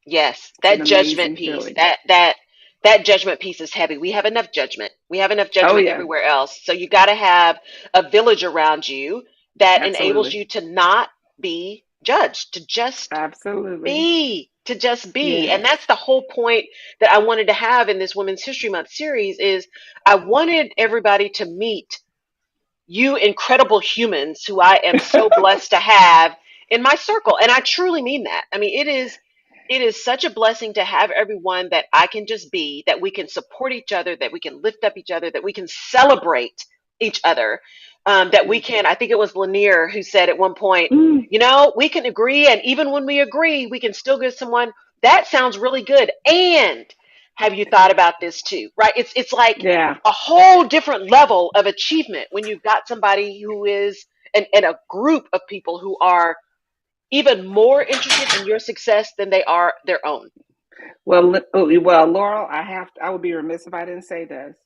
A: Yes.
E: It's an
A: That judgment
E: amazing
A: piece.
E: feeling.
A: That judgment piece is heavy. We have enough judgment. We have enough
E: Oh,
A: judgment
E: yeah,
A: everywhere else. So you got to have a village around you that enables
E: absolutely.
A: you to not be judged, to just
E: Absolutely.
A: be, to just be. And
E: Yes.
A: that's the whole point that I wanted to have in this Women's History Month series is I wanted everybody to meet you incredible humans who I am so blessed to have in my circle. And I truly mean that. I mean, it is such a blessing to have everyone that I can just be, that we can support each other, that we can lift up each other, that we can celebrate each other. That we can, I think it was Lanier who said at one point,
E: Mm.
A: we can agree. And even when we agree, we can still give someone that sounds really good. And have you thought about this too? Right? It's like
E: Yeah.
A: a whole different level of achievement when you've got somebody who is and a group of people who are even more interested in your success than they are their own.
E: Well, Laurel, I would be remiss if I didn't say this.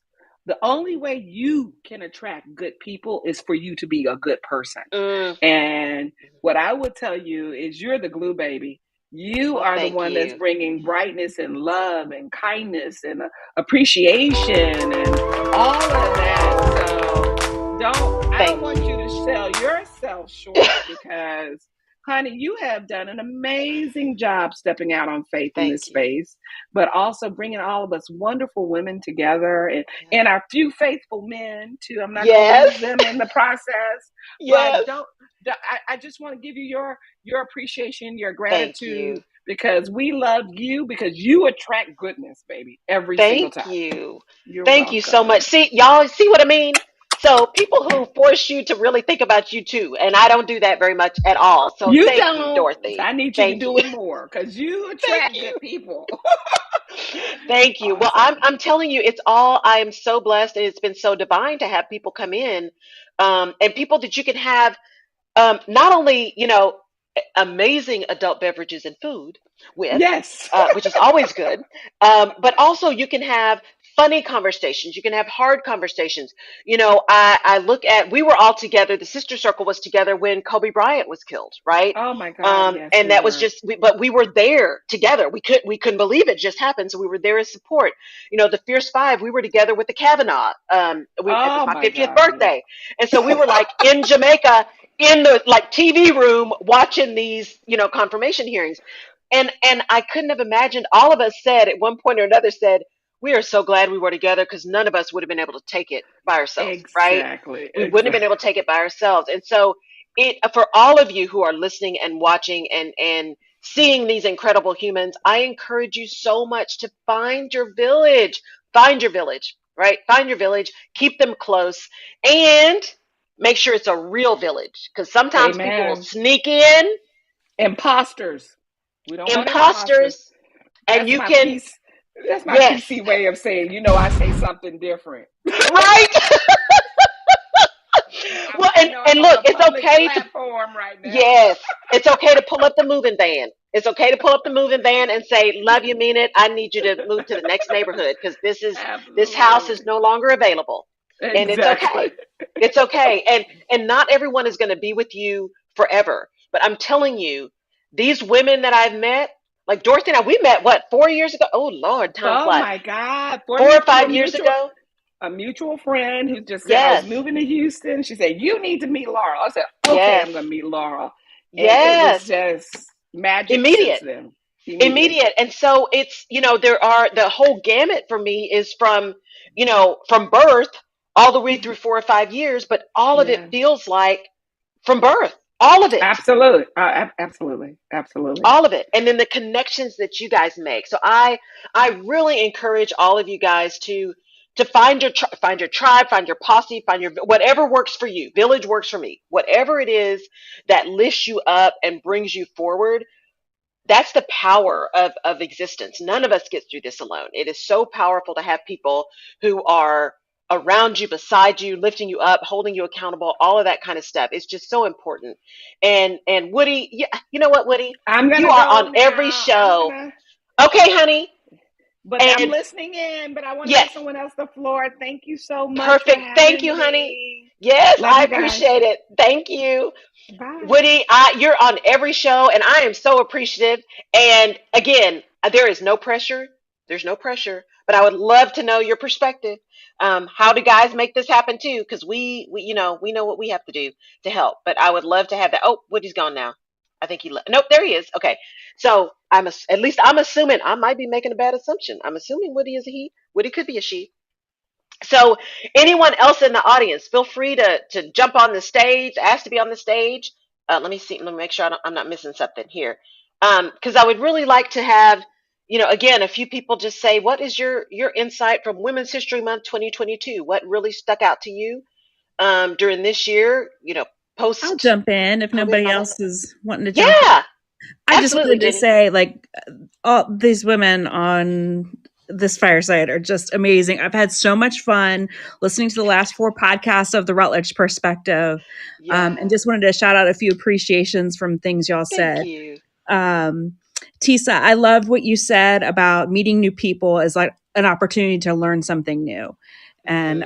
E: The only way you can attract good people is for you to be a good person.
A: Mm.
E: And what I would tell you is you're the glue baby. You
A: Well,
E: are the
A: thank
E: one that's
A: you.
E: bringing brightness and love and kindness and appreciation and all of that. So I don't
A: Thank
E: want you
A: you.
E: to sell yourself short because, honey, you have done an amazing job stepping out on faith in this
A: Thank you.
E: space, but also bringing all of us wonderful women together and our few faithful men too. I'm not going to
A: Yes.
E: lose them in the process, but
A: Yes.
E: I just want to give you your appreciation, your
A: Thank you.
E: gratitude, because we love you because you attract goodness, baby, every single
A: Thank
E: time.
A: you.
E: You're
A: Thank you so much.
E: welcome.
A: See, y'all see what I mean? So people who force you to really think about you too, and I don't do that very much at all. So
E: You
A: thank you,
E: don't.
A: Dorothy.
E: I need you to
A: Thank
E: do
A: you.
E: it more because you
A: Thank
E: attract
A: you.
E: good people.
A: Thank you. Well, I'm
E: Awesome.
A: I'm telling you, it's all I am so blessed, and it's been so divine to have people come in, and people that you can have not only amazing adult beverages and food with,
E: Yes.
A: which is always good, but also you can have funny conversations. You can have hard conversations. I look at, we were all together. The sister circle was together when Kobe Bryant was killed, right?
E: Oh my God. Yes,
A: And
E: we
A: that was
E: were.
A: just, but we were there together. We couldn't believe it just happened. So we were there as support. The Fierce Five, we were together with the Kavanaugh. It was
E: Oh
A: my
E: my
A: 50th
E: God. Yes.
A: birthday. And so we were like in Jamaica in the like TV room watching these, confirmation hearings. And I couldn't have imagined, all of us said at one point or another said, we are so glad we were together because none of us would have been able to take it by ourselves, right?
E: Exactly.
A: We wouldn't have been able to take it by ourselves. And so it, for all of you who are listening and watching and seeing these incredible humans, I encourage you so much to find your village. Find your village, right? Find your village, keep them close, and make sure it's a real village because sometimes people will
E: Amen.
A: sneak in,
E: Imposters. We don't want imposters.
A: imposters, and
E: That's
A: you
E: my
A: can,
E: piece. That's my
A: yes,
E: PC way of saying, I say something different.
A: right. Well, and
E: I'm on
A: look,
E: a
A: it's
E: public
A: okay to,
E: platform right now.
A: yes, it's okay to pull up the moving van. It's okay to pull up the moving van and say, "Love you, mean it. I need you to move to the next neighborhood because this house is
E: Absolutely.
A: no longer available." And it's
E: Exactly.
A: okay. It's okay. And not everyone is going to be with you forever. But I'm telling you, these women that I've met, like Dorothy and I, we met what, 4 years ago? Oh Lord, time
E: Oh
A: flies.
E: my God. For
A: Four
E: me,
A: or
E: through
A: five years ago.
E: a mutual friend who just said I was
A: Yes.
E: moving to Houston. She said, "You need to meet Laura." I said, "Okay,
A: Yes.
E: I'm going to meet Laura." And it was
A: Yes.
E: just magic since
A: Immediate.
E: then. Immediate.
A: Immediate. And so it's, there are, the whole gamut for me is from birth all the way through 4 or 5 years, but all of it
E: Yeah.
A: feels like from birth, all of it,
E: Absolutely. Absolutely. Absolutely.
A: all of it. And then the connections that you guys make. So I really encourage all of you guys to find your tribe, find your posse, find your, whatever works for you. Village works for me. Whatever it is that lifts you up and brings you forward. That's the power of existence. None of us get through this alone. It is so powerful to have people who are around you, beside you, lifting you up, holding you accountable, all of that kind of stuff. It's just so important. And Woody, yeah, you know what, Woody?
E: I'm going
A: You
E: to
A: are
E: go
A: on every
E: now.
A: show. Okay, honey.
E: But I'm
A: And
E: listening in, but I want to give
A: yes,
E: someone else the floor. Thank you so much for
A: perfect. Thank you,
E: having
A: honey.
E: me.
A: Yes,
E: Love
A: I
E: you guys.
A: appreciate it. Thank you.
E: Bye.
A: Woody, you're on every show, and I am so appreciative. And again, there is no pressure. There's no pressure, but I would love to know your perspective. How do guys make this happen too? Because we know what we have to do to help. But I would love to have that. Oh, Woody's gone now. I think he left. Nope, there he is. Okay. So at least I'm assuming, I might be making a bad assumption. I'm assuming Woody is a he. Woody could be a she. So anyone else in the audience, feel free to jump on the stage, ask to be on the stage. Let me see. Let me make sure I'm not missing something here. Because I would really like to have, again, a few people just say, what is your insight from Women's History Month 2022? What really stuck out to you during this year?
F: I'll
A: Post
F: jump in if
A: COVID and
F: nobody
A: all that
F: else
A: stuff.
F: is wanting to jump in.
A: Yeah,
F: I just
A: absolutely,
F: wanted to
A: Jenny.
F: say, like, all these women on this fireside are just amazing. I've had so much fun listening to the last 4 podcasts of the Rutledge perspective,
A: Yeah,
F: and just wanted to shout out a few appreciations from things y'all
A: thank
F: said.
A: you.
F: Tisa, I loved what you said about meeting new people as like an opportunity to learn something new. And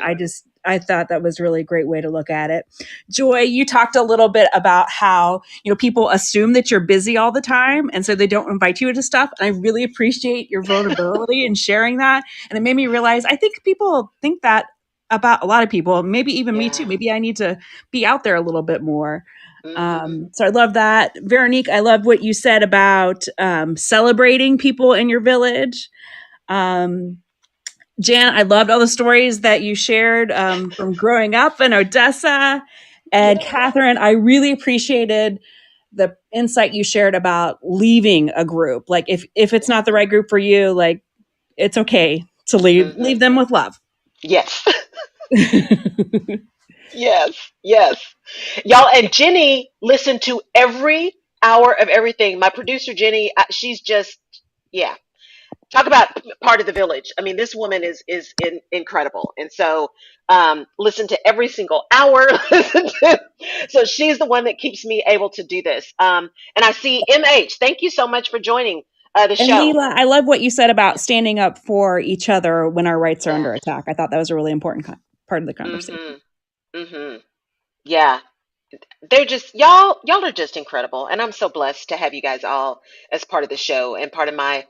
F: I thought that was really a great way to look at it. Joy, you talked a little bit about how, people assume that you're busy all the time. And so they don't invite you into stuff. And I really appreciate your vulnerability and sharing that. And it made me realize, I think people think that about a lot of people, maybe even me too. Maybe I need to be out there a little bit more. So I love that. Veronique, I love what you said about celebrating people in your village. Jan, I loved all the stories that you shared from growing up in Odessa. And Catherine, I really appreciated the insight you shared about leaving a group. Like if it's not the right group for you, like it's okay to leave them with love.
A: Yes. Yes. Y'all, and Jenny listened to every hour of everything. My producer, Jenny, she's just, yeah. Talk about part of the village. I mean, this woman is incredible. And so listen to every single hour. So she's the one that keeps me able to do this. And I see MH. Thank you so much for joining the
F: And
A: show.
F: Leela, I love what you said about standing up for each other when our rights are under attack. I thought that was a really important part of the conversation.
A: Yeah. They're just y'all are just incredible, and I'm so blessed to have you guys all as part of the show and part of my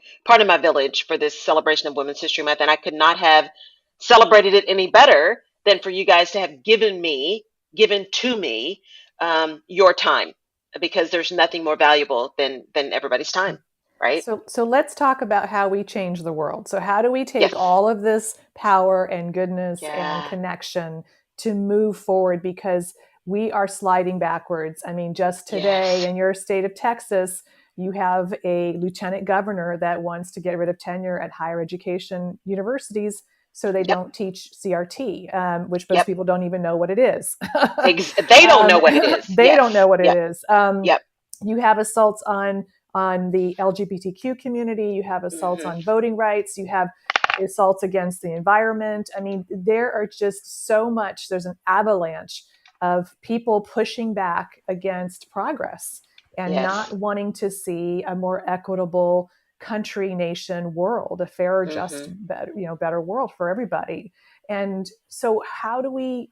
A: village for this celebration of Women's History Month. And I could not have celebrated it any better than for you guys to have given to me your time, because there's nothing more valuable than everybody's time, right?
B: So let's talk about how we change the world. So how do we take
A: Yes.
B: all of this power and goodness and
A: Yeah.
B: connection to move forward? Because we are sliding backwards. I mean, just today in your state of Texas, you have a lieutenant governor that wants to get rid of tenure at higher education universities so they don't teach CRT, which most people don't even know what it is.
A: They don't know what it is.
B: They don't know what it is.
A: Yep.
B: You have assaults on the LGBTQ community. You have assaults on voting rights. You have assaults against the environment. I mean, there are just so much. There's an avalanche of people pushing back against progress and not wanting to see a more equitable country, nation, world, a fairer, just, better world for everybody. And so how do we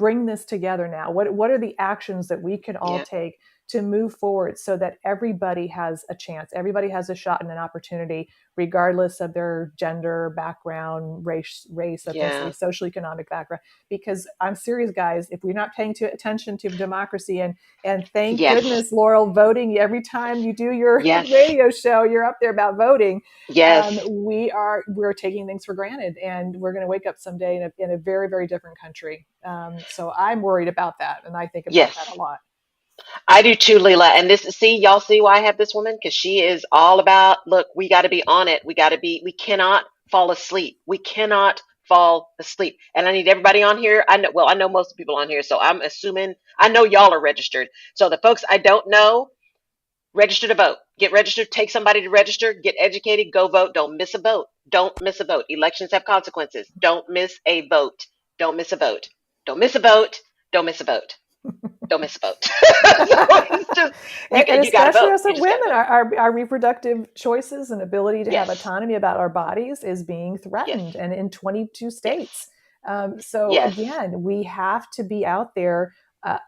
B: bring this together now? What are the actions that we can all take to move forward so that everybody has a chance, everybody has a shot and an opportunity, regardless of their gender, background, race, ethnicity, social economic background? Because I'm serious, guys, if we're not paying attention to democracy, and thank goodness, Laurel, voting, every time you do your radio show, you're up there about voting. We're taking things for granted, and we're going to wake up someday in a very, very different country. So I'm worried about that, and I think about that a lot.
A: I do too, Leela. And y'all see why I have this woman? Because she is all about, look, we got to be on it. We cannot fall asleep. We cannot fall asleep. And I need everybody on here. I know most people on here, so I'm assuming, I know y'all are registered. So the folks I don't know, register to vote. Get registered. Take somebody to register. Get educated. Go vote. Don't miss a vote. Don't miss a vote. Elections have consequences. Don't miss a vote. Don't miss a vote. Don't miss a vote. Don't miss a vote. Don't miss a vote. So it's just,
B: and
A: you gotta
B: especially
A: vote.
B: as women, our reproductive choices and ability to have autonomy about our bodies is being threatened, and in 22 states. Again, we have to be out there.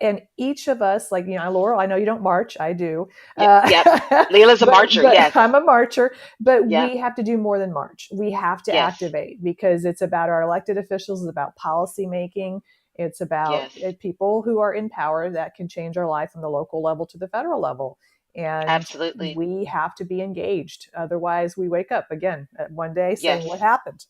B: And each of us, like, Laurel, I know you don't march. I do.
A: Leela's a marcher. Yes.
B: I'm a marcher, but we have to do more than march. We have to activate, because it's about our elected officials. It's about policy making. It's about
A: Yes.
B: people who are in power that can change our life from the local level to the federal level. And
A: Absolutely.
B: we have to be engaged. Otherwise, we wake up again one day saying,
A: Yes.
B: what happened?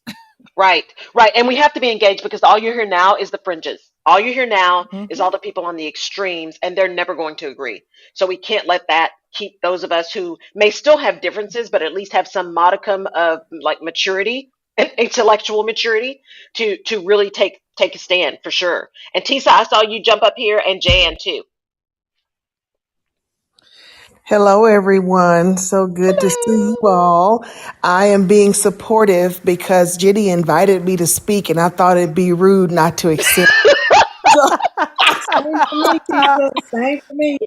A: Right, right. And we have to be engaged because all you hear now is the fringes. All you hear now is
B: Mm-hmm.
A: all the people on the extremes, and they're never going to agree. So we can't let that keep those of us who may still have differences, but at least have some modicum of like maturity and intellectual maturity to really take a stand for sure. And Tisa, I saw you jump up here, and Jan too.
G: Hello, everyone. So good to see you
A: Hello.
G: all. I am being supportive because Jenny invited me to speak, and I thought it'd be rude not to accept. So,
F: Same for me, Tisa. Same for me.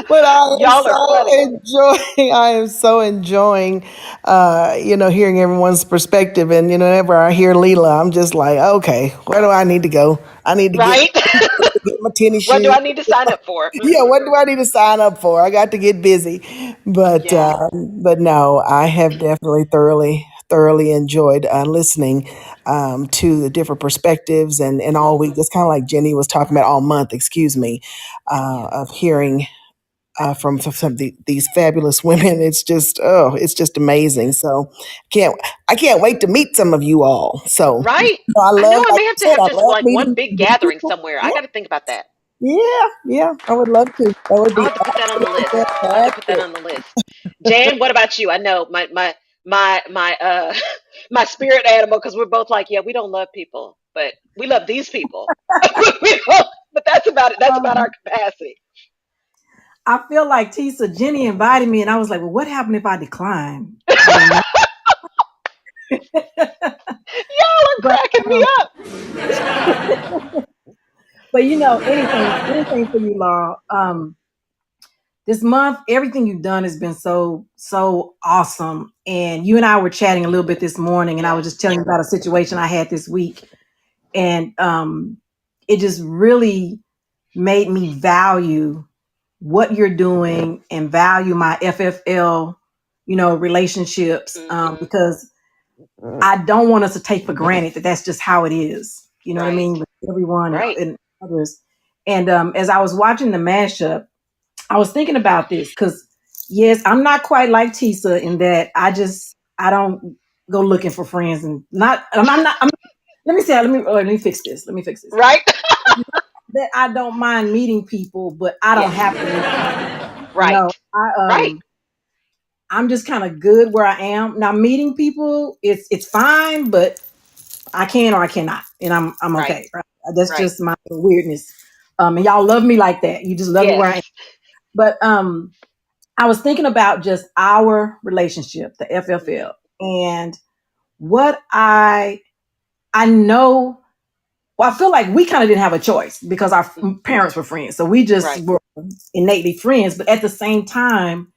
G: but I am
A: Y'all are
G: so
A: funny.
G: enjoying. I am so enjoying, hearing everyone's perspective. And whenever I hear Leela, I'm just like, okay, where do I need to go? I need to
A: Right?
G: get my tennis
A: What do
G: shoes.
A: I need to sign up for?
G: Yeah, what do I need to sign up for? I got to get busy, but
A: Yeah.
G: no, I have definitely thoroughly enjoyed listening to the different perspectives and all week.
A: Hmm.
G: Just kind of like Jenny was talking about all month. Excuse me,
A: Yeah.
G: of hearing from some of these fabulous women. It's just
A: Yeah.
G: amazing. So can't I can't wait to meet some of you all. So
A: Right?
G: I
A: I know
G: love,
A: I
G: like
A: may have
G: you
A: to
G: said,
A: have
G: I
A: just
G: love
A: like one
G: meeting
A: big
G: new
A: gathering
G: people.
A: somewhere. I
G: Yeah.
A: got to think about that.
G: Yeah, I would love to. That would
A: I'll
G: be
A: have to put that on the
G: absolutely
A: list. I'll have to put that
G: fantastic.
A: on the list. Jan, what about you? I know my my spirit animal because we're both like, yeah, we don't love people, but we love these people. But that's about it. That's about our capacity.
H: I feel like Tisa, Jenny invited me, and I was like, "Well, what happened if I decline?" But no,
A: Y'all are
H: but
A: cracking me
H: um,
A: up.
H: but anything for you, Laura. This month, everything you've done has been so awesome. And you and I were chatting a little bit this morning, and I
A: Yeah.
H: was just telling you about a situation I had this week, and it just really made me value what you're doing and value my FFL, relationships,
A: Hmm.
H: because I don't want us to take for granted that that's just how it is. You know what I
A: Right.
H: mean? With everyone
A: Right.
H: and others. And as I was watching the mashup, I was thinking about this because, yes, I'm not quite like Tisa in that I don't go looking for friends and not. I'm not. Let me say. Let me fix this. Let me fix this.
A: Right.
H: That I don't mind meeting people, but I don't
A: Yes.
H: have to meet people.
A: Right. Right.
H: I'm just kind of good where I am now. Meeting people, it's fine, but I can or I cannot, and I'm
A: Right.
H: okay. Right? That's
A: Right.
H: just my weirdness. And y'all love me like that. You just love me where I am.
A: Yes.
H: But I was thinking about just our relationship, the
A: Hmm.
H: FFL, and what I know. Well, I feel like we kind of didn't have a choice because our parents were friends, so we just
A: Right.
H: were innately friends. But at the same time,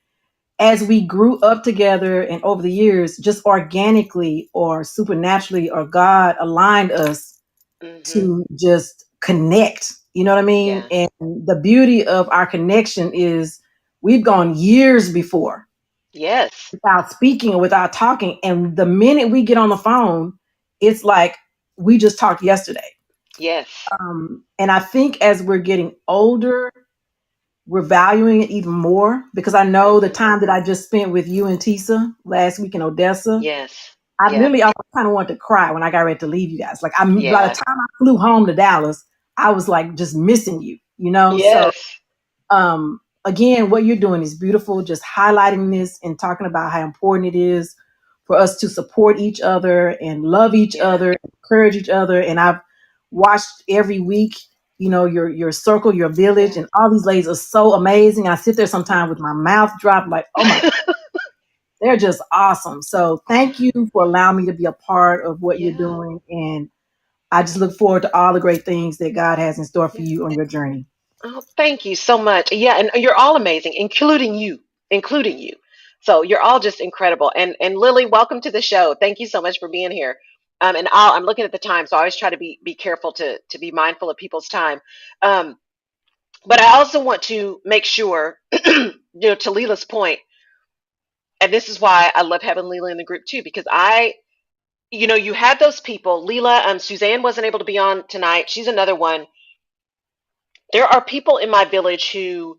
H: as we grew up together and over the years, just organically or supernaturally, or God aligned us
A: Hmm.
H: to just connect. You know what I mean?
A: Yeah.
H: And the beauty of our connection is we've gone years before
A: Yes.
H: without speaking or without talking. And the minute we get on the phone, it's like we just talked yesterday.
A: Yes.
H: And I think as we're getting older, we're valuing it even more because I know the
A: Hmm.
H: time that I just spent with you and Tisa last week in Odessa.
A: Yes.
H: I
A: Yeah.
H: literally almost kind of wanted to cry when I got ready to leave you guys. Like by the
A: Yeah.
H: time I flew home to Dallas, I was like just missing you, So
A: Yes.
H: again, what you're doing is beautiful. Just highlighting this and talking about how important it is for us to support each other and love each
A: Yeah.
H: other, encourage each other. And I've watched every week, your circle, your village,
A: Yeah.
H: and all these ladies are so amazing. I sit there sometimes with my mouth dropped, like, oh my, they're just awesome. So thank you for allowing me to be a part of what you're
A: Yeah.
H: doing. And I just look forward to all the great things that God has in store for
A: Yeah.
H: you on your journey.
A: Oh, thank you so much. Yeah, and you're all amazing, including you, including you. So you're all just incredible. And Lily, welcome to the show. Thank you so much for being here. And I'm looking at the time, so I always try to be careful to be mindful of people's time. Um, but I also want to make sure, to Leela's point, and this is why I love having Leela in the group too, because you have those people. Leela, Suzanne wasn't able to be on tonight. She's another one. There are people in my village who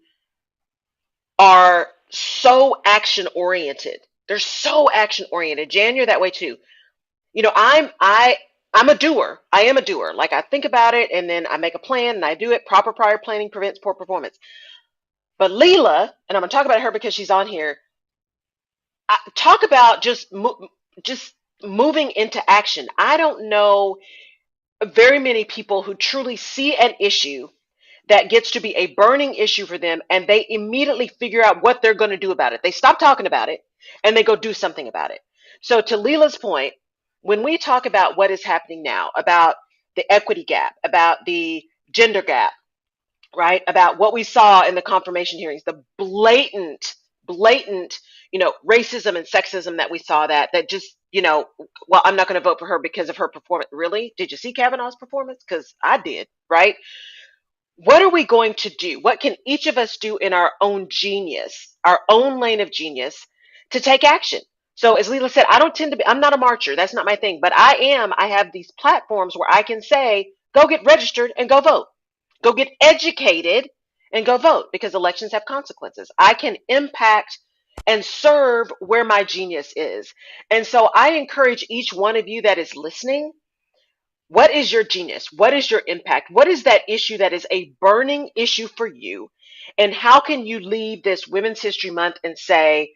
A: are so action oriented. They're so action oriented. Jan, you're that way too. I'm a doer. I am a doer. Like, I think about it and then I make a plan and I do it. Proper prior planning prevents poor performance. But Leela, and I'm going to talk about her because she's on here. Talk about just moving into action. I don't know very many people who truly see an issue that gets to be a burning issue for them, and they immediately figure out what they're going to do about it. They stop talking about it and they go do something about it. So to Leela's point, when we talk about what is happening now, about the equity gap, about the gender gap, right? About what we saw in the confirmation hearings, the blatant, racism and sexism that we saw that just, well, I'm not going to vote for her because of her performance. Really? Did you see Kavanaugh's performance? Because I did, right? What are we going to do? What can each of us do in our own genius, our own lane of genius to take action? So as Leela said, I'm not a marcher. That's not my thing, but I have these platforms where I can say, go get registered and go vote. Go get educated and go vote, because elections have consequences. I can impact and serve where my genius is. And so I encourage each one of you that is listening, what is your genius? What is your impact? What is that issue that is a burning issue for you? And how can you leave this Women's History Month and say,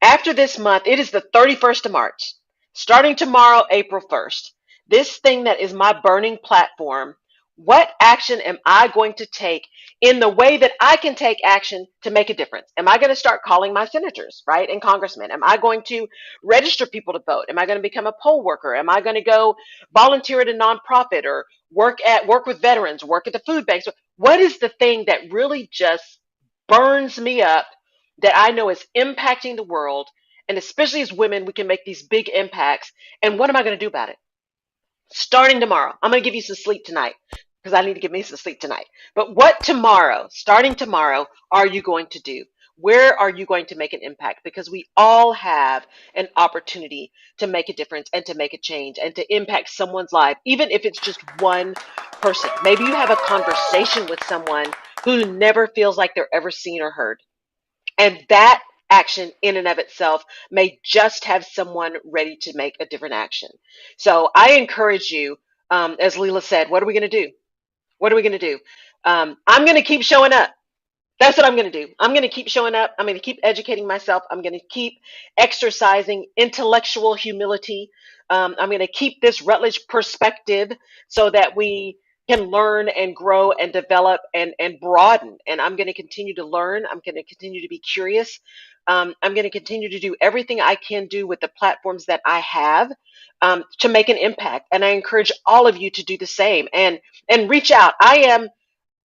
A: after this month, it is the 31st of March, starting tomorrow, April 1st, this thing that is my burning platform, what action am I going to take in the way that I can take action to make a difference? Am I going to start calling my senators, right, and congressmen? Am I going to register people to vote? Am I going to become a poll worker? Am I going to go volunteer at a nonprofit or work with veterans, work at the food banks? What is the thing that really just burns me up, that I know is impacting the world? And especially as women, we can make these big impacts. And what am I going to do about it? Starting tomorrow, I'm going to give you some sleep tonight, because I need to give me some sleep tonight. But what starting tomorrow, are you going to do? Where are you going to make an impact? Because we all have an opportunity to make a difference and to make a change and to impact someone's life, even if it's just one person. Maybe you have a conversation with someone who never feels like they're ever seen or heard. And that action in and of itself may just have someone ready to make a different action. So I encourage you, as Leela said, what are we going to do? What are we going to do? I'm going to keep showing up. That's what I'm going to do. I'm going to keep showing up. I'm going to keep educating myself. I'm going to keep exercising intellectual humility. I'm going to keep this Rutledge perspective so that we can learn and grow and develop and broaden. And I'm going to continue to learn. I'm going to continue to be curious. I'm going to continue to do everything I can do with the platforms that I have to make an impact. And I encourage all of you to do the same and reach out. I am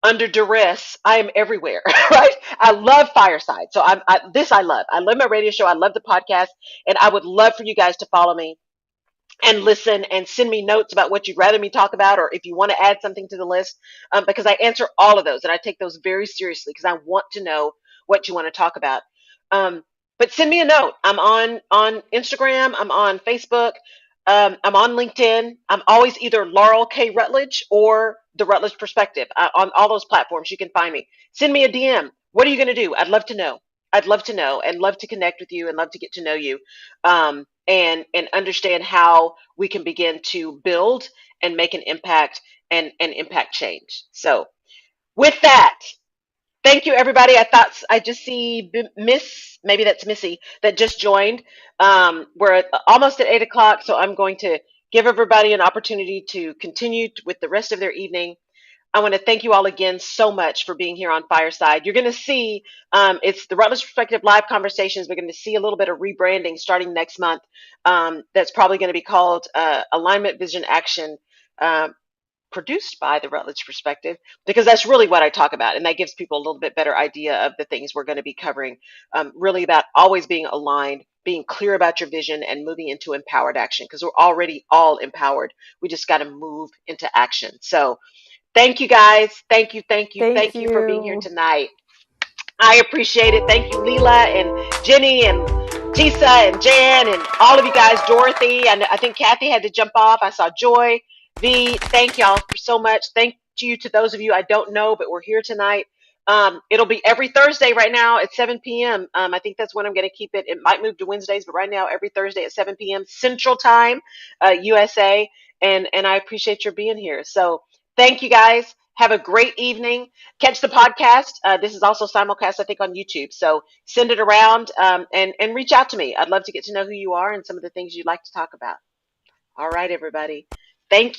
A: under duress. I am everywhere, right? I love Fireside. So I love. I love my radio show. I love the podcast. And I would love for you guys to follow me and listen and send me notes about what you'd rather me talk about, or if you want to add something to the list, because I answer all of those and I take those very seriously because I want to know what you want to talk about. But send me a note. I'm on Instagram. I'm on Facebook. I'm on LinkedIn. I'm always either Laurel K. Rutledge or The Rutledge Perspective. On all those platforms, you can find me. Send me a DM. What are you going to do? I'd love to know. I'd love to know and love to connect with you and love to get to know you, and understand how we can begin to build and make an impact and impact change. So with that, thank you, everybody. I just see maybe that's Missy, that just joined. We're almost at 8 o'clock, so I'm going to give everybody an opportunity to continue with the rest of their evening. I want to thank you all again so much for being here on Fireside. You're going to see, it's the Rutledge Perspective Live Conversations. We're going to see a little bit of rebranding starting next month. That's probably going to be called Alignment, Vision, Action, produced by the Rutledge Perspective, because that's really what I talk about. And that gives people a little bit better idea of the things we're going to be covering, really about always being aligned, being clear about your vision, and moving into empowered action, because we're already all empowered. We just got to move into action. So thank you, guys. Thank you for being here tonight. I appreciate it. Thank you, Leela and Jenny and Tisa and Jan and all of you guys, Dorothy, and I think Kathy had to jump off. I saw Joy, V. Thank y'all so much. Thank you to those of you I don't know, but we're here tonight. It'll be every Thursday right now at 7 p.m. I think that's when I'm going to keep it. It might move to Wednesdays, but right now every Thursday at 7 p.m. Central Time, USA. And I appreciate your being here. So thank you guys. Have a great evening. Catch the podcast. This is also simulcast, I think, on YouTube. So send it around and reach out to me. I'd love to get to know who you are and some of the things you'd like to talk about. All right, everybody. Thank you.